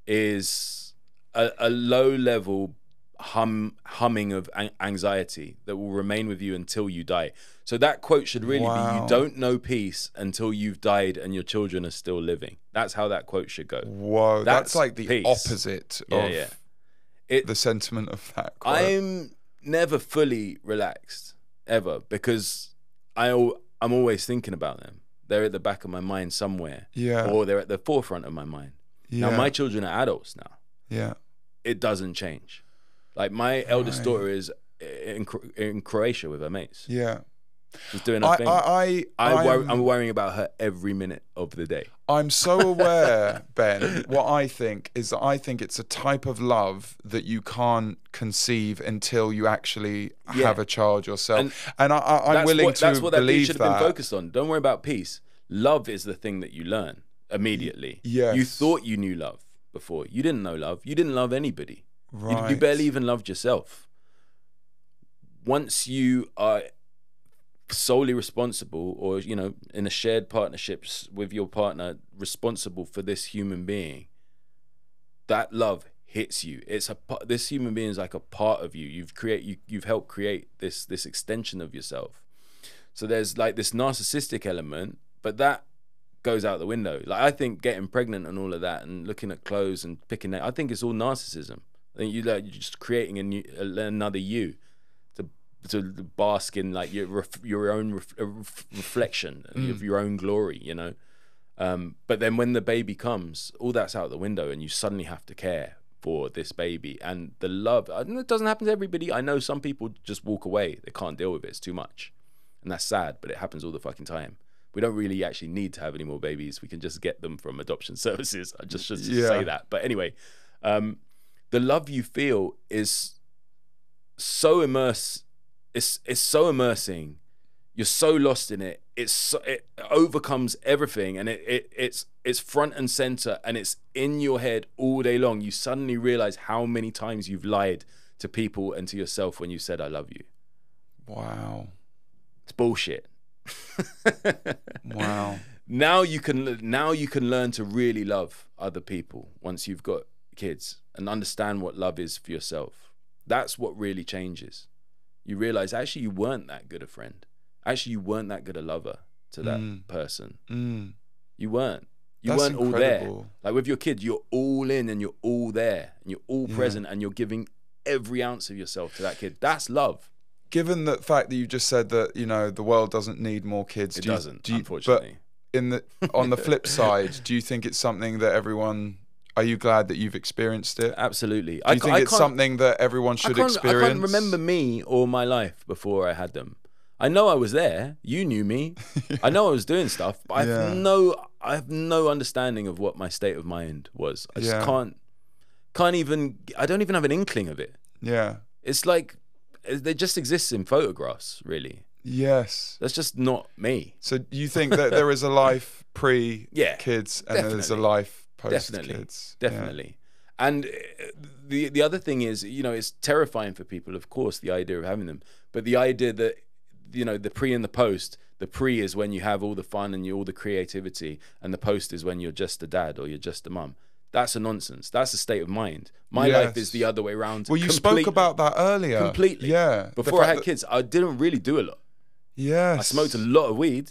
is a low-level humming of anxiety that will remain with you until you die. So that quote should really be, you don't know peace until you've died and your children are still living. That's how that quote should go. Whoa, that's like the peace. Opposite of the sentiment of that quote. I'm never fully relaxed, ever, because I'm always thinking about them. They're at the back of my mind somewhere, or they're at the forefront of my mind. Now, my children are adults now. Yeah. It doesn't change. Like, my eldest daughter is in Croatia with her mates. Yeah. She's doing her thing. I'm worrying about her every minute of the day. I'm so aware, Ben, what I think is that I think it's a type of love that you can't conceive until you actually have a child yourself. And I'm willing to that's what that believe should have been focused on. Don't worry about peace. Love is the thing that you learn immediately. Yes. You thought you knew love before. You didn't know love. You didn't love anybody. Right. You barely even loved yourself. Once you are solely responsible, or in a shared partnerships with your partner, responsible for this human being, that love hits you. This human being is like a part of you. You've helped create this extension of yourself. So there's like this narcissistic element, but that goes out the window. Like, I think getting pregnant and all of that, and looking at clothes and picking that, I think it's all narcissism. I think you're just creating another you to bask in like your own reflection of your own glory, but then when the baby comes, all that's out the window, and you suddenly have to care for this baby. And the love, it doesn't happen to everybody. I know some people just walk away. They can't deal with it. It's too much, and that's sad, but it happens all the fucking time. We don't really actually need to have any more babies. We can just get them from adoption services. I just should say that. But anyway, the love you feel is so it's so immersing. You're so lost in it. It overcomes everything, and it's front and center, and it's in your head all day long. You suddenly realize how many times you've lied to people and to yourself when you said I love you. Wow. It's bullshit. Wow. Now you can learn to really love other people once you've got kids, and understand what love is for yourself. That's what really changes. You realize actually you weren't that good a friend. Actually, you weren't that good a lover to that person. You weren't. You weren't all there. Like with your kids, you're all in, and you're all there, and you're all present, and you're giving every ounce of yourself to that kid. That's love. Given the fact that you just said that, the world doesn't need more kids. It doesn't, unfortunately. But on the flip side, do you think it's something that are you glad that you've experienced it? Absolutely. Do you think it's something that everyone should experience? I can't remember me or my life before I had them. I know I was there. You knew me. I know I was doing stuff, but I have no understanding of what my state of mind was. I just can't even, I don't even have an inkling of it. Yeah. It's like, they just exist in photographs, really. Yes. That's just not me. So you think that there is a life pre-kids and there's a life post-kids? Definitely. Yeah. And the other thing is, it's terrifying for people, of course, the idea of having them. But the idea that, the pre and the post, the pre is when you have all the fun and all the creativity, and the post is when you're just a dad or you're just a mum. That's a nonsense. That's a state of mind. My life is the other way around. Well, you spoke about that earlier. Completely. Yeah. Before I had kids, I didn't really do a lot. Yes. I smoked a lot of weed.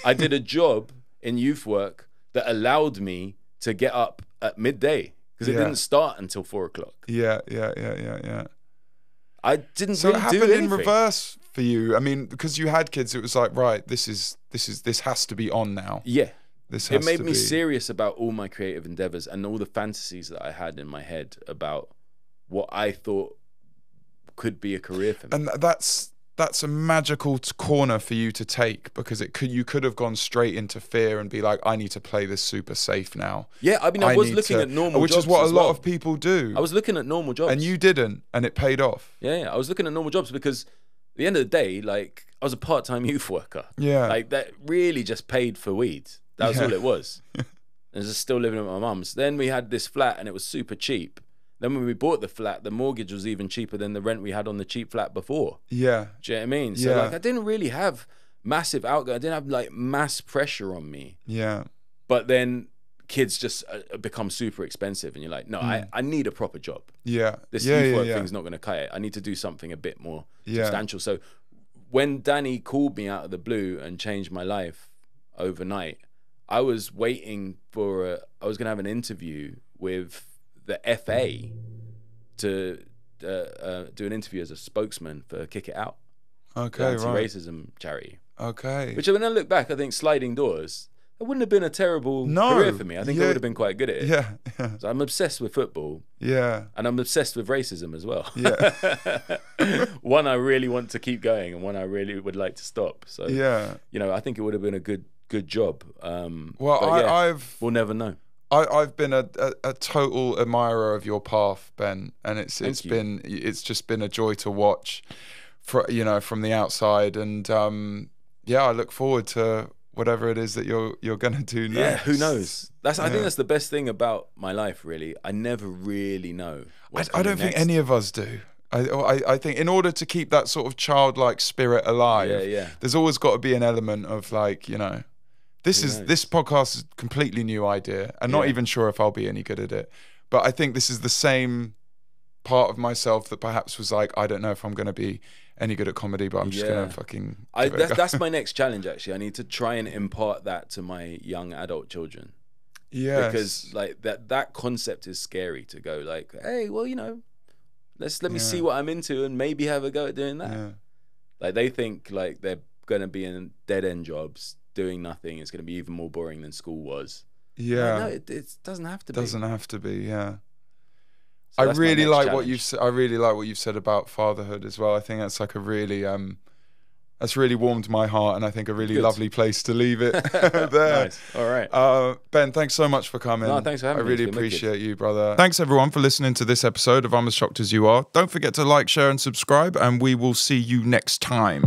I did a job in youth work that allowed me to get up at midday, because it didn't start until 4 o'clock. Yeah. I didn't So really it happened do anything. in reverse for you. I mean, because you had kids, it was like, right, this has to be on now. Yeah. It made me serious about all my creative endeavors and all the fantasies that I had in my head about what I thought could be a career for me. And that's a magical corner for you to take, because you could have gone straight into fear and be like, I need to play this super safe now. Yeah, I mean, I was looking at normal which jobs, is what a as lot well. of people do. I was looking at normal jobs. And you didn't, and it paid off. Yeah, I was looking at normal jobs because at the end of the day, like, I was a part-time youth worker. Yeah. Like, that really just paid for weed. That was all it was. And I was just still living at my mum's. Then we had this flat and it was super cheap. Then when we bought the flat, the mortgage was even cheaper than the rent we had on the cheap flat before. Yeah. Do you know what I mean? So like, I didn't really have massive outgo. I didn't have like mass pressure on me. Yeah. But then kids just become super expensive, and you're like, no, I need a proper job. Yeah. This youth work thing's not going to cut it. I need to do something a bit more substantial. So when Danny called me out of the blue and changed my life overnight, I was waiting for I was going to have an interview with the FA to do an interview as a spokesman for Kick It Out, the anti-racism charity. Okay. Which, when I look back, I think sliding doors, it wouldn't have been a terrible career for me. I think I would have been quite good at it. Yeah. So I'm obsessed with football. Yeah. And I'm obsessed with racism as well. Yeah. One I really want to keep going, and one I really would like to stop. So you know, I think it would have been a good job. We'll never know. I've been a total admirer of your path, Ben, and it's just been a joy to watch, from the outside, and I look forward to whatever it is that you're gonna do next. Yeah, who knows? I think that's the best thing about my life, really. I never really know. I don't think any of us do. I think in order to keep that sort of childlike spirit alive, there's always got to be an element of like, this podcast is a completely new idea. I'm not even sure if I'll be any good at it. But I think this is the same part of myself that perhaps was like, I don't know if I'm going to be any good at comedy, but I'm just going to fucking that's my next challenge, actually. I need to try and impart that to my young adult children. Yeah. Because like that concept is scary to go like, hey, well, let me see what I'm into and maybe have a go at doing that. Yeah. Like they think like they're going to be in dead end jobs, doing nothing. It's going to be even more boring than school was. Yeah. No, it doesn't have to be. Doesn't have to be, yeah. So I really like what you've said. I really like what you've said about fatherhood as well. I think that's like a really that's really warmed my heart, and I think a really lovely place to leave it there. Nice. All right. Ben, thanks so much for coming. No, thanks for having me. I really appreciate you, brother. Thanks everyone for listening to this episode of I'm as Shocked as You Are. Don't forget to like, share, and subscribe, and we will see you next time.